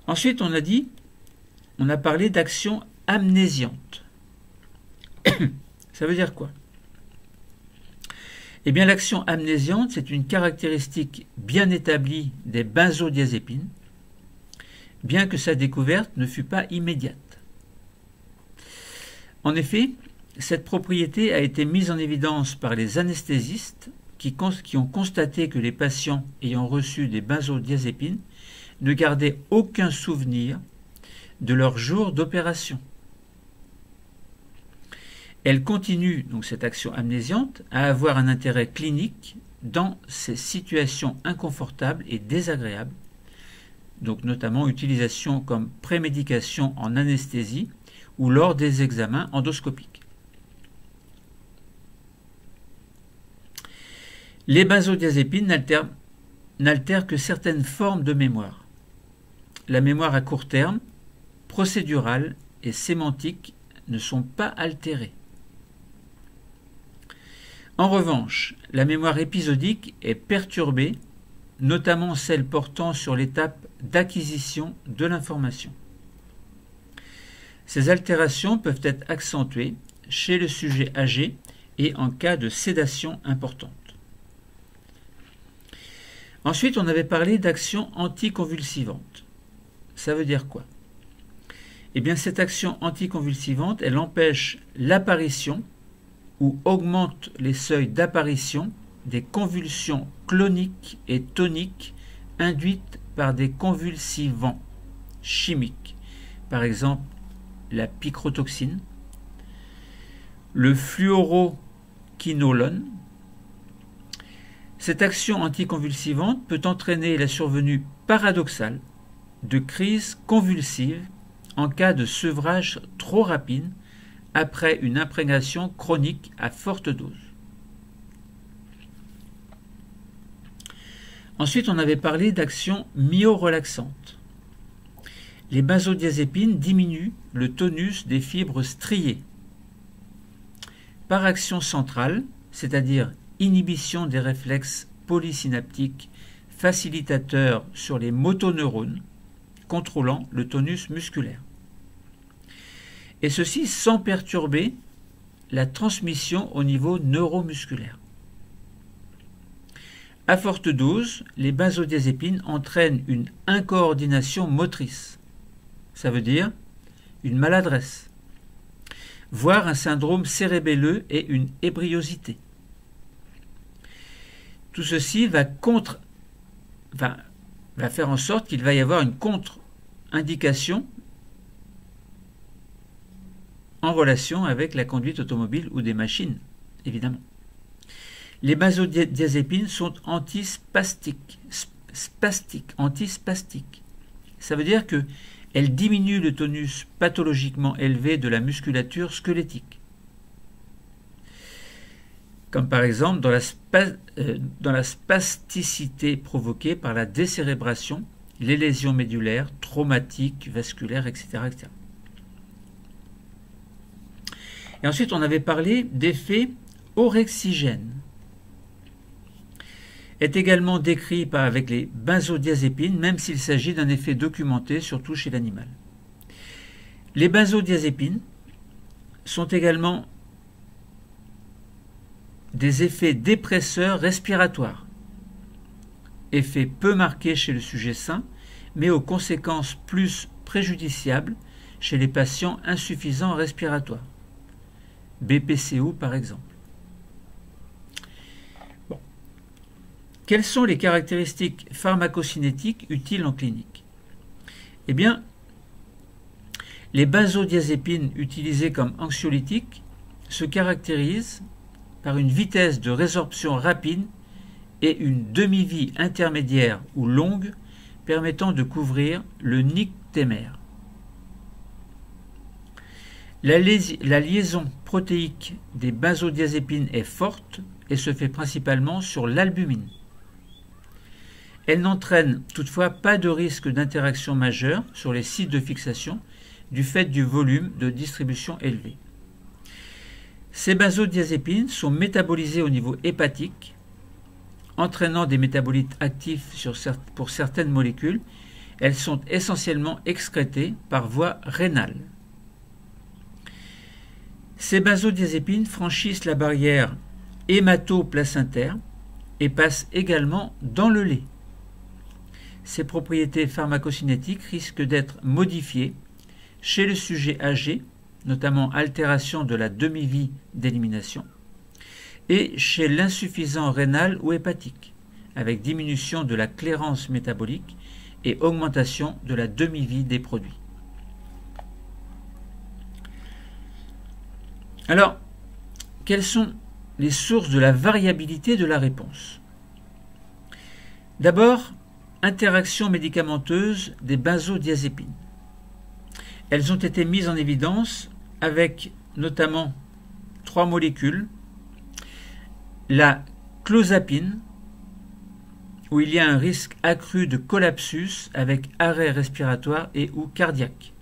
Ensuite, on a parlé d'action amnésiante. Ça veut dire quoi? Eh bien, l'action amnésiante, c'est une caractéristique bien établie des benzodiazépines, bien que sa découverte ne fût pas immédiate. En effet, cette propriété a été mise en évidence par les anesthésistes qui ont constaté que les patients ayant reçu des benzodiazépines ne gardaient aucun souvenir de leur jour d'opération. Elle continue, donc cette action amnésiante, à avoir un intérêt clinique dans ces situations inconfortables et désagréables, donc notamment utilisation comme prémédication en anesthésie ou lors des examens endoscopiques. Les benzodiazépines n'altèrent que certaines formes de mémoire. La mémoire à court terme, procédurale et sémantique ne sont pas altérées. En revanche, la mémoire épisodique est perturbée, notamment celle portant sur l'étape d'acquisition de l'information. Ces altérations peuvent être accentuées chez le sujet âgé et en cas de sédation importante. Ensuite, on avait parlé d'action anticonvulsivante. Ça veut dire quoi? Eh bien, cette action anticonvulsivante, elle empêche l'apparition ou augmente les seuils d'apparition des convulsions cloniques et toniques induites par des convulsivants chimiques, par exemple la picrotoxine, le fluoroquinolone. Cette action anticonvulsivante peut entraîner la survenue paradoxale de crises convulsives en cas de sevrage trop rapide après une imprégnation chronique à forte dose. Ensuite, on avait parlé d'action myorelaxante. Les benzodiazépines diminuent le tonus des fibres striées. Par action centrale, c'est-à-dire inhibition des réflexes polysynaptiques facilitateurs sur les motoneurones, contrôlant le tonus musculaire. Et ceci sans perturber la transmission au niveau neuromusculaire. À forte dose, les benzodiazépines entraînent une incoordination motrice. Ça veut dire une maladresse, voire un syndrome cérébelleux et une ébriosité. Tout ceci va faire en sorte qu'il va y avoir une contre-indication en relation avec la conduite automobile ou des machines, évidemment. Les benzodiazépines sont antispastiques. Ça veut dire qu'elles diminuent le tonus pathologiquement élevé de la musculature squelettique. Comme par exemple dans la spasticité provoquée par la décérébration, les lésions médulaires, traumatiques, vasculaires, etc., etc. Et ensuite, on avait parlé d'effets orexigènes. Est également décrit avec les benzodiazépines, même s'il s'agit d'un effet documenté, surtout chez l'animal. Les benzodiazépines sont également des effets dépresseurs respiratoires, effet peu marqué chez le sujet sain, mais aux conséquences plus préjudiciables chez les patients insuffisants respiratoires, BPCO par exemple. Bon. Quelles sont les caractéristiques pharmacocinétiques utiles en clinique? Eh bien, les benzodiazépines utilisées comme anxiolytiques se caractérisent par une vitesse de résorption rapide et une demi-vie intermédiaire ou longue permettant de couvrir le nictémère. La liaison protéique des benzodiazépines est forte et se fait principalement sur l'albumine. Elle n'entraîne toutefois pas de risque d'interaction majeure sur les sites de fixation du fait du volume de distribution élevé. Ces benzodiazépines sont métabolisées au niveau hépatique, entraînant des métabolites actifs pour certaines molécules. Elles sont essentiellement excrétées par voie rénale. Ces benzodiazépines franchissent la barrière hémato-placentaire et passent également dans le lait. Ces propriétés pharmacocinétiques risquent d'être modifiées chez le sujet âgé, notamment altération de la demi-vie d'élimination, et chez l'insuffisant rénal ou hépatique, avec diminution de la clairance métabolique et augmentation de la demi-vie des produits. Alors, quelles sont les sources de la variabilité de la réponse? D'abord, interaction médicamenteuse des benzodiazépines. Elles ont été mises en évidence avec notamment 3 molécules. La clozapine, où il y a un risque accru de collapsus avec arrêt respiratoire et ou cardiaque.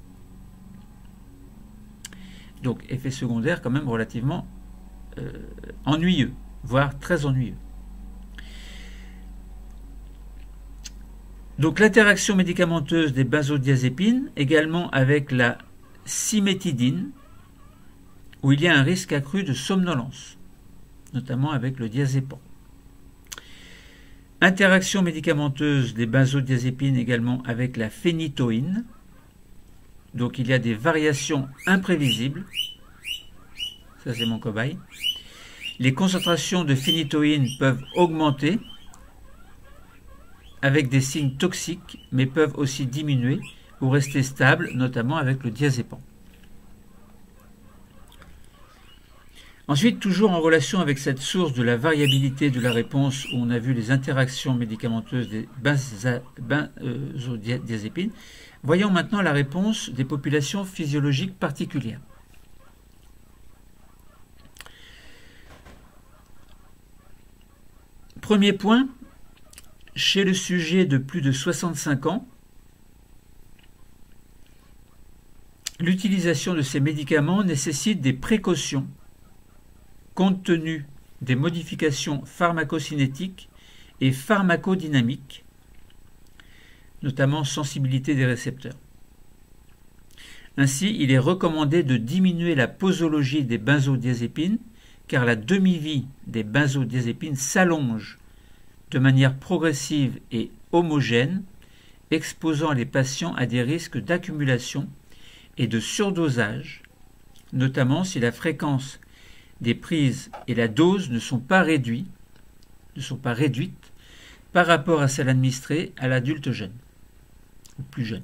Donc effet secondaire quand même relativement ennuyeux, voire très ennuyeux. Donc l'interaction médicamenteuse des benzodiazépines, également avec la cimétidine, où il y a un risque accru de somnolence, notamment avec le diazépam. Interaction médicamenteuse des benzodiazépines également avec la phénitoïne. Donc il y a des variations imprévisibles. Ça c'est mon cobaye. Les concentrations de phénitoïne peuvent augmenter avec des signes toxiques, mais peuvent aussi diminuer ou rester stables, notamment avec le diazépam. Ensuite, toujours en relation avec cette source de la variabilité de la réponse, où on a vu les interactions médicamenteuses des benzodiazépines, voyons maintenant la réponse des populations physiologiques particulières. Premier point, chez le sujet de plus de 65 ans, l'utilisation de ces médicaments nécessite des précautions compte tenu des modifications pharmacocinétiques et pharmacodynamiques, notamment sensibilité des récepteurs. Ainsi, il est recommandé de diminuer la posologie des benzodiazépines, car la demi-vie des benzodiazépines s'allonge de manière progressive et homogène, exposant les patients à des risques d'accumulation et de surdosage, notamment si la fréquence des prises et la dose ne sont pas réduites par rapport à celle administrée à l'adulte jeune ou plus jeune.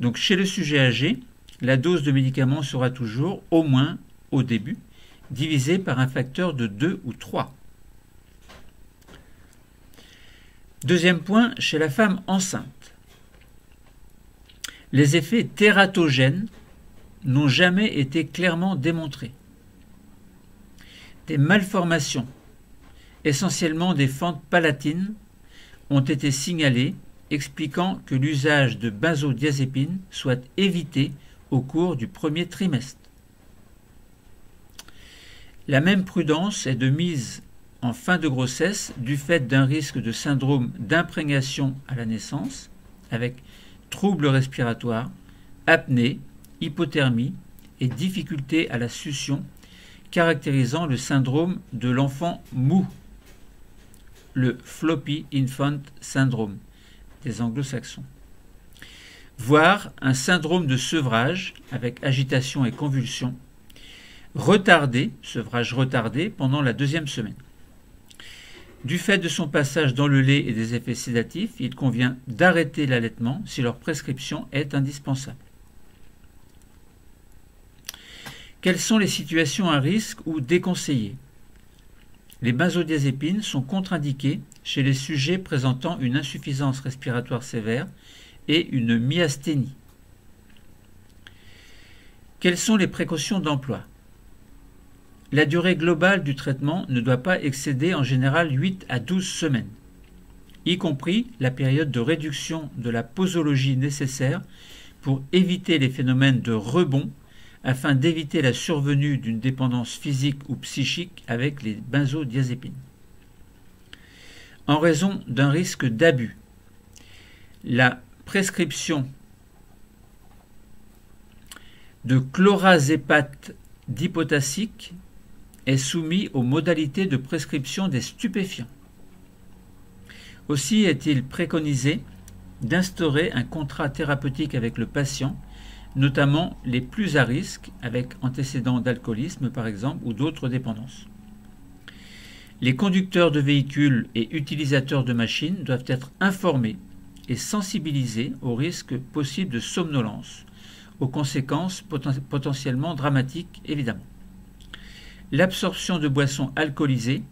Donc chez le sujet âgé, la dose de médicament sera toujours, au moins au début, divisée par un facteur de 2 ou 3. Deuxième point, chez la femme enceinte. Les effets tératogènes n'ont jamais été clairement démontrés. Des malformations, essentiellement des fentes palatines, ont été signalées, expliquant que l'usage de benzodiazépines soit évité au cours du premier trimestre. La même prudence est de mise en fin de grossesse du fait d'un risque de syndrome d'imprégnation à la naissance, avec troubles respiratoires, apnée, hypothermie et difficultés à la succion, caractérisant le syndrome de l'enfant mou, le Floppy Infant Syndrome des anglo-saxons, voire un syndrome de sevrage avec agitation et convulsions, sevrage retardé pendant la deuxième semaine. Du fait de son passage dans le lait et des effets sédatifs, il convient d'arrêter l'allaitement si leur prescription est indispensable. Quelles sont les situations à risque ou déconseillées? Les benzodiazépines sont contre-indiquées chez les sujets présentant une insuffisance respiratoire sévère et une myasthénie. Quelles sont les précautions d'emploi? La durée globale du traitement ne doit pas excéder en général 8 à 12 semaines, y compris la période de réduction de la posologie nécessaire pour éviter les phénomènes de rebond afin d'éviter la survenue d'une dépendance physique ou psychique avec les benzodiazépines. En raison d'un risque d'abus, la prescription de chlorazépate dipotassique est soumise aux modalités de prescription des stupéfiants. Aussi est-il préconisé d'instaurer un contrat thérapeutique avec le patient, notamment les plus à risque, avec antécédents d'alcoolisme par exemple ou d'autres dépendances. Les conducteurs de véhicules et utilisateurs de machines doivent être informés et sensibilisés aux risques possibles de somnolence, aux conséquences potentiellement dramatiques évidemment. L'absorption de boissons alcoolisées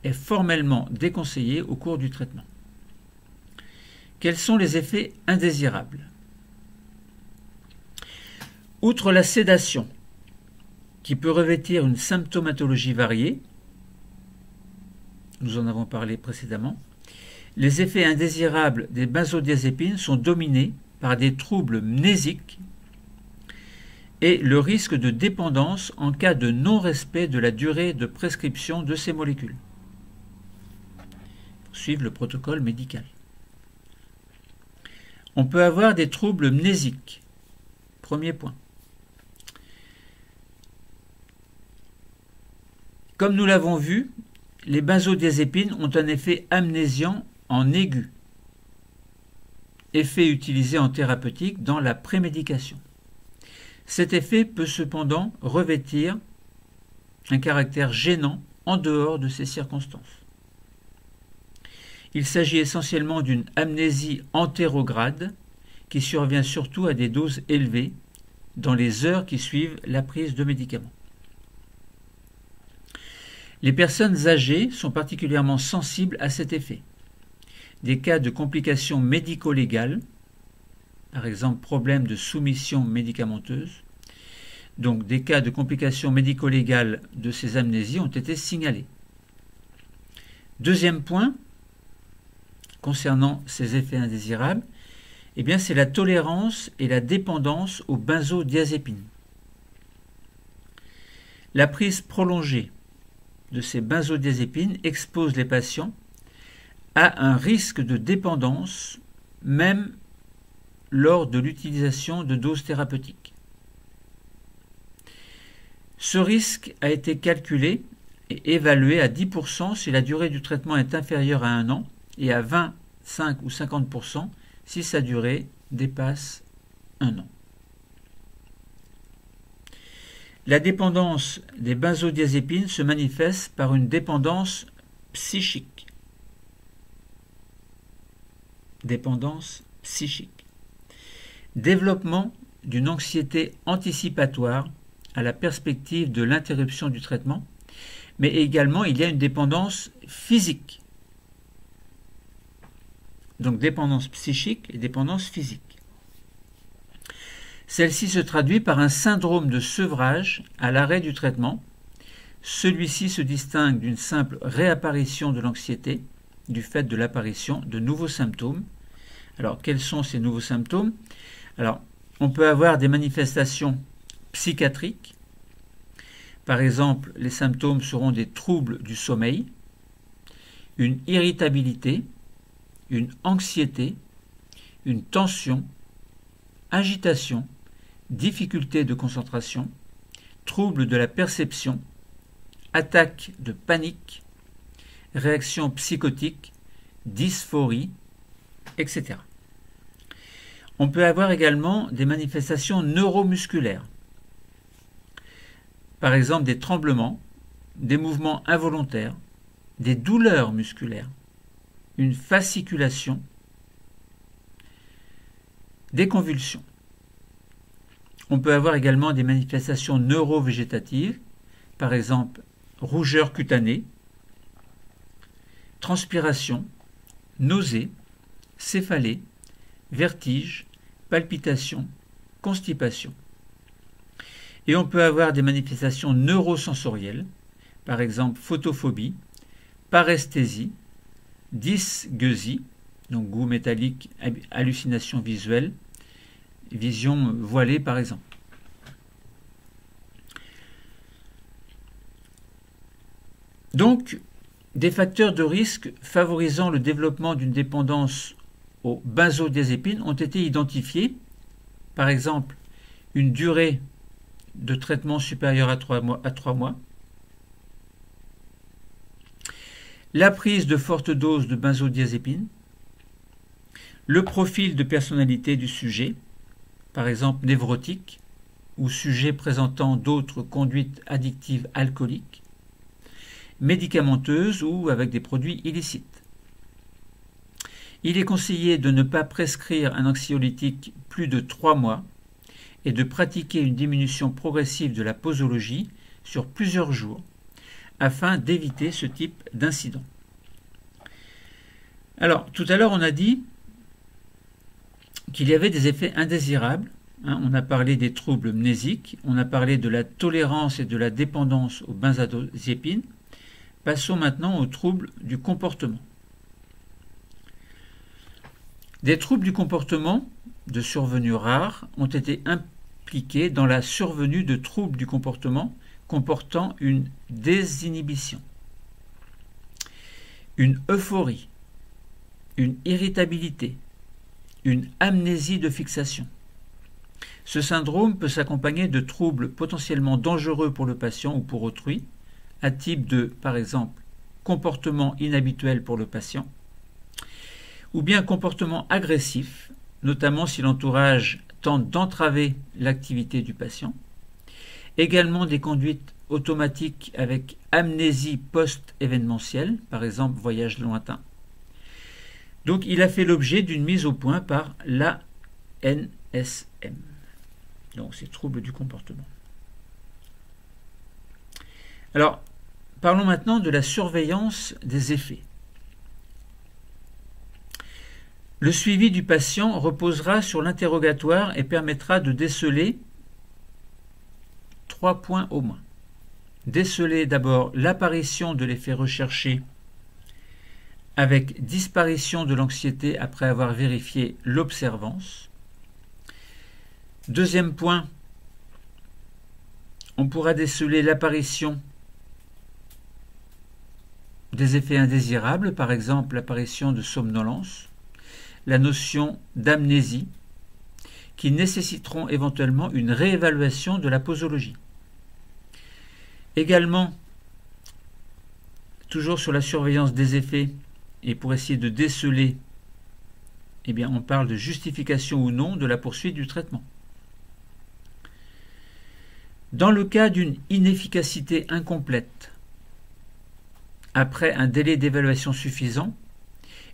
est formellement déconseillée au cours du traitement. Quels sont les effets indésirables? Outre la sédation, qui peut revêtir une symptomatologie variée, nous en avons parlé précédemment, les effets indésirables des benzodiazépines sont dominés par des troubles mnésiques et le risque de dépendance en cas de non-respect de la durée de prescription de ces molécules. Suivre le protocole médical. On peut avoir des troubles mnésiques. Premier point. Comme nous l'avons vu, les benzodiazépines ont un effet amnésiant en aigu, effet utilisé en thérapeutique dans la prémédication. Cet effet peut cependant revêtir un caractère gênant en dehors de ces circonstances. Il s'agit essentiellement d'une amnésie antérograde qui survient surtout à des doses élevées dans les heures qui suivent la prise de médicaments. Les personnes âgées sont particulièrement sensibles à cet effet. Des cas de complications médico-légales, par exemple problème de soumission médicamenteuse, donc des cas de complications médico-légales de ces amnésies ont été signalés. Deuxième point, concernant ces effets indésirables, c'est la tolérance et la dépendance aux benzodiazépines. La prise prolongée de ces benzodiazépines expose les patients à un risque de dépendance, même lors de l'utilisation de doses thérapeutiques. Ce risque a été calculé et évalué à 10% si la durée du traitement est inférieure à 1 an et à 25 ou 50% si sa durée dépasse 1 an. La dépendance des benzodiazépines se manifeste par une dépendance psychique. Dépendance psychique. Développement d'une anxiété anticipatoire à la perspective de l'interruption du traitement, mais également il y a une dépendance physique. donc dépendance psychique et dépendance physique. Celle-ci se traduit par un syndrome de sevrage à l'arrêt du traitement. Celui-ci se distingue d'une simple réapparition de l'anxiété du fait de l'apparition de nouveaux symptômes. Alors, quels sont ces nouveaux symptômes? Alors, on peut avoir des manifestations psychiatriques. Par exemple, les symptômes seront des troubles du sommeil, une irritabilité, une anxiété, une tension, agitation, difficulté de concentration, troubles de la perception, attaque de panique, réaction psychotique, dysphorie, etc. On peut avoir également des manifestations neuromusculaires. Par exemple, des tremblements, des mouvements involontaires, des douleurs musculaires, une fasciculation, des convulsions. On peut avoir également des manifestations neurovégétatives, par exemple rougeur cutanée, transpiration, nausées, céphalée, vertige, palpitations, constipation. Et on peut avoir des manifestations neurosensorielles, par exemple photophobie, paresthésie, dysgeusie, donc goût métallique, hallucination visuelle, vision voilée par exemple. Donc, des facteurs de risque favorisant le développement d'une dépendance aux benzodiazépines ont été identifiés. Par exemple, une durée de traitement supérieure à 3 mois, la prise de fortes doses de benzodiazépines, le profil de personnalité du sujet, par exemple névrotique ou sujet présentant d'autres conduites addictives alcooliques, médicamenteuses ou avec des produits illicites. Il est conseillé de ne pas prescrire un anxiolytique plus de 3 mois et de pratiquer une diminution progressive de la posologie sur plusieurs jours afin d'éviter ce type d'incident. Alors, tout à l'heure, on a dit qu'il y avait des effets indésirables. On a parlé des troubles mnésiques, on a parlé de la tolérance et de la dépendance aux benzodiazépines. Passons maintenant aux troubles du comportement. Des troubles du comportement, de survenue rare, ont été impliqués dans la survenue de troubles du comportement comportant une désinhibition, une euphorie, une irritabilité, une amnésie de fixation. Ce syndrome peut s'accompagner de troubles potentiellement dangereux pour le patient ou pour autrui, à type de, par exemple, comportement inhabituel pour le patient, ou bien comportement agressif, notamment si l'entourage tente d'entraver l'activité du patient, également des conduites automatiques avec amnésie post-événementielle, par exemple voyage lointain. Donc il a fait l'objet d'une mise au point par l'ANSM. Donc c'est troubles du comportement. Alors, parlons maintenant de la surveillance des effets. Le suivi du patient reposera sur l'interrogatoire et permettra de déceler 3 points au moins. Déceler d'abord l'apparition de l'effet recherché avec disparition de l'anxiété après avoir vérifié l'observance. Deuxième point, on pourra déceler l'apparition des effets indésirables, par exemple l'apparition de somnolence, la notion d'amnésie, qui nécessiteront éventuellement une réévaluation de la posologie. Également, toujours sur la surveillance des effets, et pour essayer de déceler, on parle de justification ou non de la poursuite du traitement. Dans le cas d'une inefficacité incomplète, après un délai d'évaluation suffisant,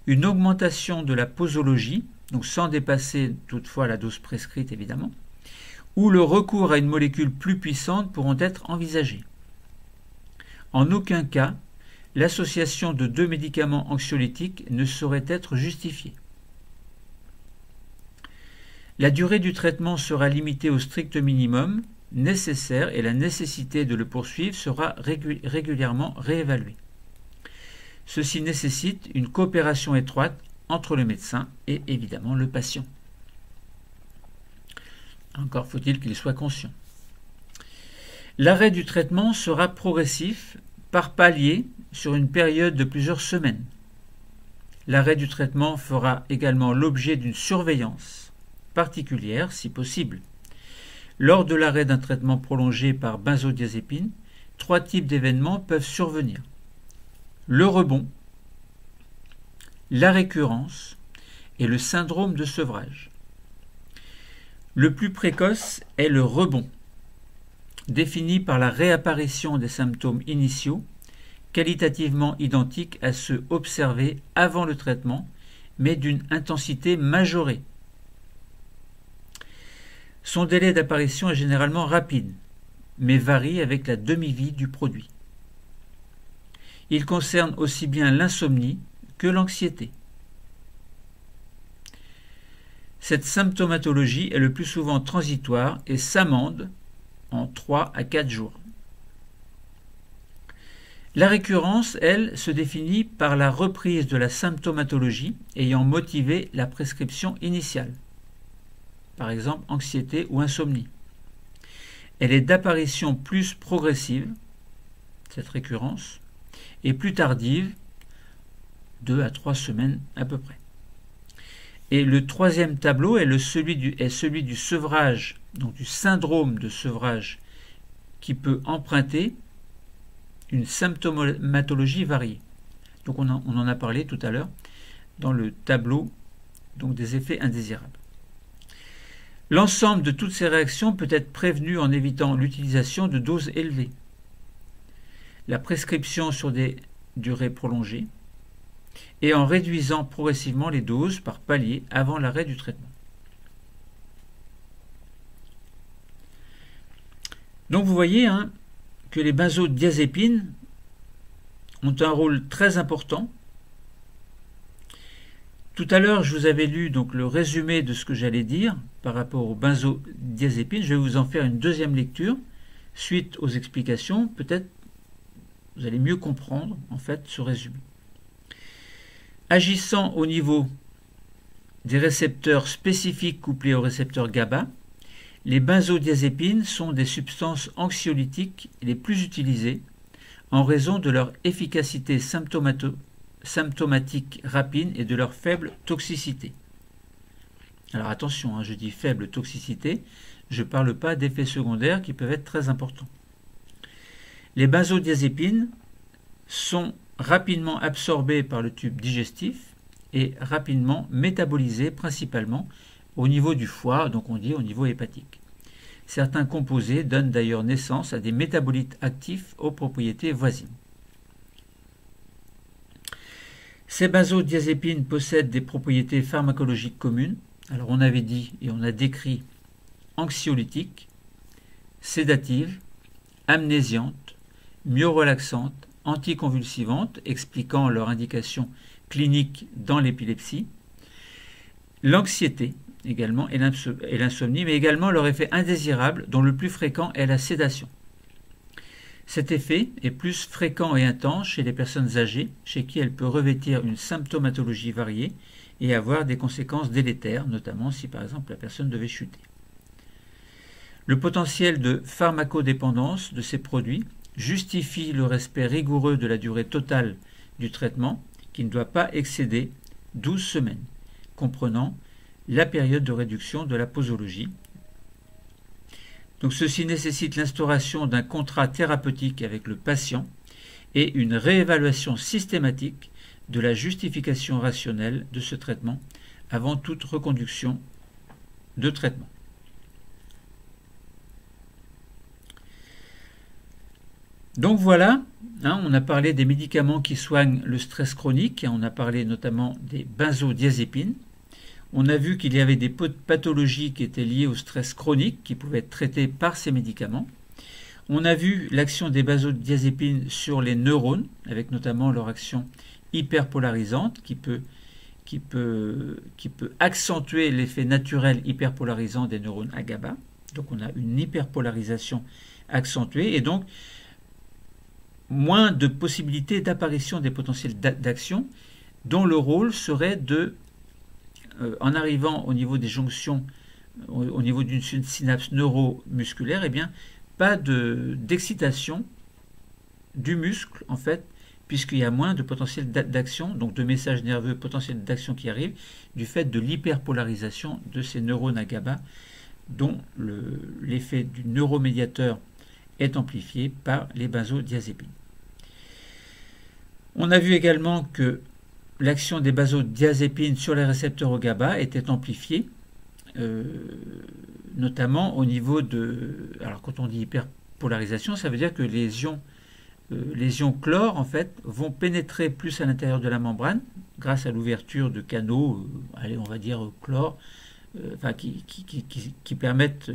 une augmentation de la posologie, donc sans dépasser toutefois la dose prescrite évidemment, ou le recours à une molécule plus puissante pourront être envisagés. En aucun cas, l'association de 2 médicaments anxiolytiques ne saurait être justifiée. La durée du traitement sera limitée au strict minimum nécessaire et la nécessité de le poursuivre sera régulièrement réévaluée. Ceci nécessite une coopération étroite entre le médecin et évidemment le patient. Encore faut-il qu'il soit conscient. L'arrêt du traitement sera progressif par palier sur une période de plusieurs semaines. L'arrêt du traitement fera également l'objet d'une surveillance particulière si possible. Lors de l'arrêt d'un traitement prolongé par benzodiazépine, 3 types d'événements peuvent survenir. Le rebond, la récurrence et le syndrome de sevrage. Le plus précoce est le rebond, défini par la réapparition des symptômes initiaux, qualitativement identiques à ceux observés avant le traitement, mais d'une intensité majorée. Son délai d'apparition est généralement rapide, mais varie avec la demi-vie du produit. Il concerne aussi bien l'insomnie que l'anxiété. Cette symptomatologie est le plus souvent transitoire et s'amende en 3 à 4 jours. La récurrence, elle, se définit par la reprise de la symptomatologie ayant motivé la prescription initiale, par exemple anxiété ou insomnie. Elle est d'apparition plus progressive, cette récurrence, et plus tardive, 2 à 3 semaines à peu près. Et le troisième tableau est celui du sevrage, donc du syndrome de sevrage, qui peut emprunter une symptomatologie variée. Donc on en a parlé tout à l'heure dans le tableau donc des effets indésirables. L'ensemble de toutes ces réactions peut être prévenu en évitant l'utilisation de doses élevées, la prescription sur des durées prolongées, et en réduisant progressivement les doses par palier avant l'arrêt du traitement. Donc vous voyez que les benzodiazépines ont un rôle très important. Tout à l'heure, je vous avais lu donc le résumé de ce que j'allais dire par rapport aux benzodiazépines. Je vais vous en faire une deuxième lecture suite aux explications. Peut-être vous allez mieux comprendre en fait ce résumé. Agissant au niveau des récepteurs spécifiques couplés aux récepteurs GABA, les benzodiazépines sont des substances anxiolytiques les plus utilisées en raison de leur efficacité symptomatique rapide et de leur faible toxicité. Alors attention, je dis faible toxicité, je ne parle pas d'effets secondaires qui peuvent être très importants. Les benzodiazépines sont rapidement absorbés par le tube digestif et rapidement métabolisés principalement au niveau du foie, donc on dit au niveau hépatique. Certains composés donnent d'ailleurs naissance à des métabolites actifs aux propriétés voisines. Ces benzodiazépines possèdent des propriétés pharmacologiques communes. Alors on avait dit et on a décrit anxiolytiques, sédatives, amnésiantes, myorelaxantes, anticonvulsivantes, expliquant leur indication clinique dans l'épilepsie, l'anxiété également et l'insomnie, mais également leur effet indésirable dont le plus fréquent est la sédation. Cet effet est plus fréquent et intense chez les personnes âgées, chez qui elle peut revêtir une symptomatologie variée et avoir des conséquences délétères, notamment si par exemple la personne devait chuter. Le potentiel de pharmacodépendance de ces produits justifie le respect rigoureux de la durée totale du traitement qui ne doit pas excéder 12 semaines, comprenant la période de réduction de la posologie. Donc ceci nécessite l'instauration d'un contrat thérapeutique avec le patient et une réévaluation systématique de la justification rationnelle de ce traitement avant toute reconduction de traitement. Donc voilà, on a parlé des médicaments qui soignent le stress chronique, on a parlé notamment des benzodiazépines. On a vu qu'il y avait des pathologies qui étaient liées au stress chronique qui pouvaient être traitées par ces médicaments. On a vu l'action des benzodiazépines sur les neurones, avec notamment leur action hyperpolarisante qui qui peut accentuer l'effet naturel hyperpolarisant des neurones à GABA. Donc on a une hyperpolarisation accentuée et donc moins de possibilités d'apparition des potentiels d'action dont le rôle serait de, en arrivant au niveau des jonctions, au niveau d'une synapse neuromusculaire, eh bien, pas d'excitation du muscle, en fait, puisqu'il y a moins de potentiel d'action, donc de messages nerveux potentiels d'action qui arrivent, du fait de l'hyperpolarisation de ces neurones à GABA, dont l'effet du neuromédiateur est amplifié par les benzodiazépines. On a vu également que l'action des benzodiazépines sur les récepteurs au GABA était amplifiée, notamment au niveau de... Alors quand on dit hyperpolarisation, ça veut dire que les ions chlore en fait vont pénétrer plus à l'intérieur de la membrane grâce à l'ouverture de canaux, allez on va dire chlore, qui permettent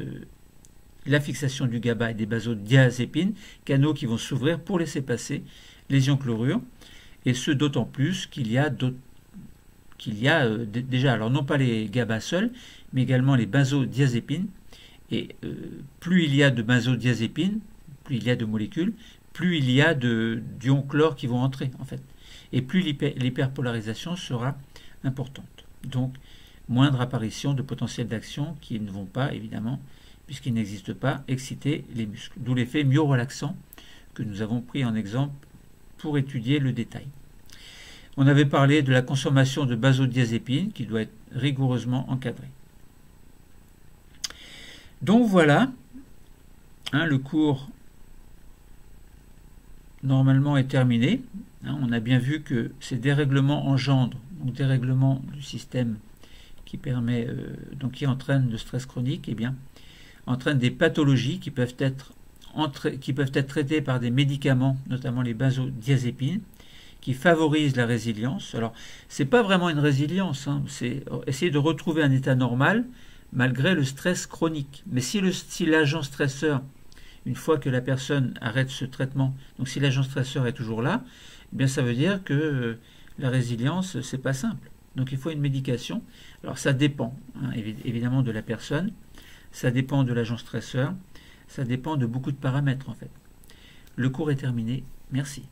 la fixation du GABA et des benzodiazépines, canaux qui vont s'ouvrir pour laisser passer les ions chlorure, et ce d'autant plus qu'il y a déjà, alors non pas les GABA seuls, mais également les benzodiazépines, et plus il y a de benzodiazépines, plus il y a de molécules, plus il y a d'ions chlore qui vont entrer en fait, et plus l'hyperpolarisation sera importante. Donc moindre apparition de potentiels d'action qui ne vont pas, évidemment, puisqu'ils n'existent pas, exciter les muscles. D'où l'effet myorelaxant que nous avons pris en exemple pour étudier le détail. On avait parlé de la consommation de benzodiazépines qui doit être rigoureusement encadrée. Donc voilà, le cours normalement est terminé. On a bien vu que ces dérèglements engendrent, donc dérèglement du système qui permet, qui entraîne le stress chronique, eh bien, entraîne des pathologies qui peuvent être traitées par des médicaments, notamment les benzodiazépines, qui favorisent la résilience. Alors, c'est pas vraiment une résilience, c'est essayer de retrouver un état normal malgré le stress chronique. Mais si l'agent stresseur, une fois que la personne arrête ce traitement, donc si l'agent stresseur est toujours là, eh bien ça veut dire que la résilience, c'est pas simple. Donc il faut une médication. Alors ça dépend évidemment de la personne, ça dépend de l'agent stresseur, ça dépend de beaucoup de paramètres en fait. Le cours est terminé. Merci.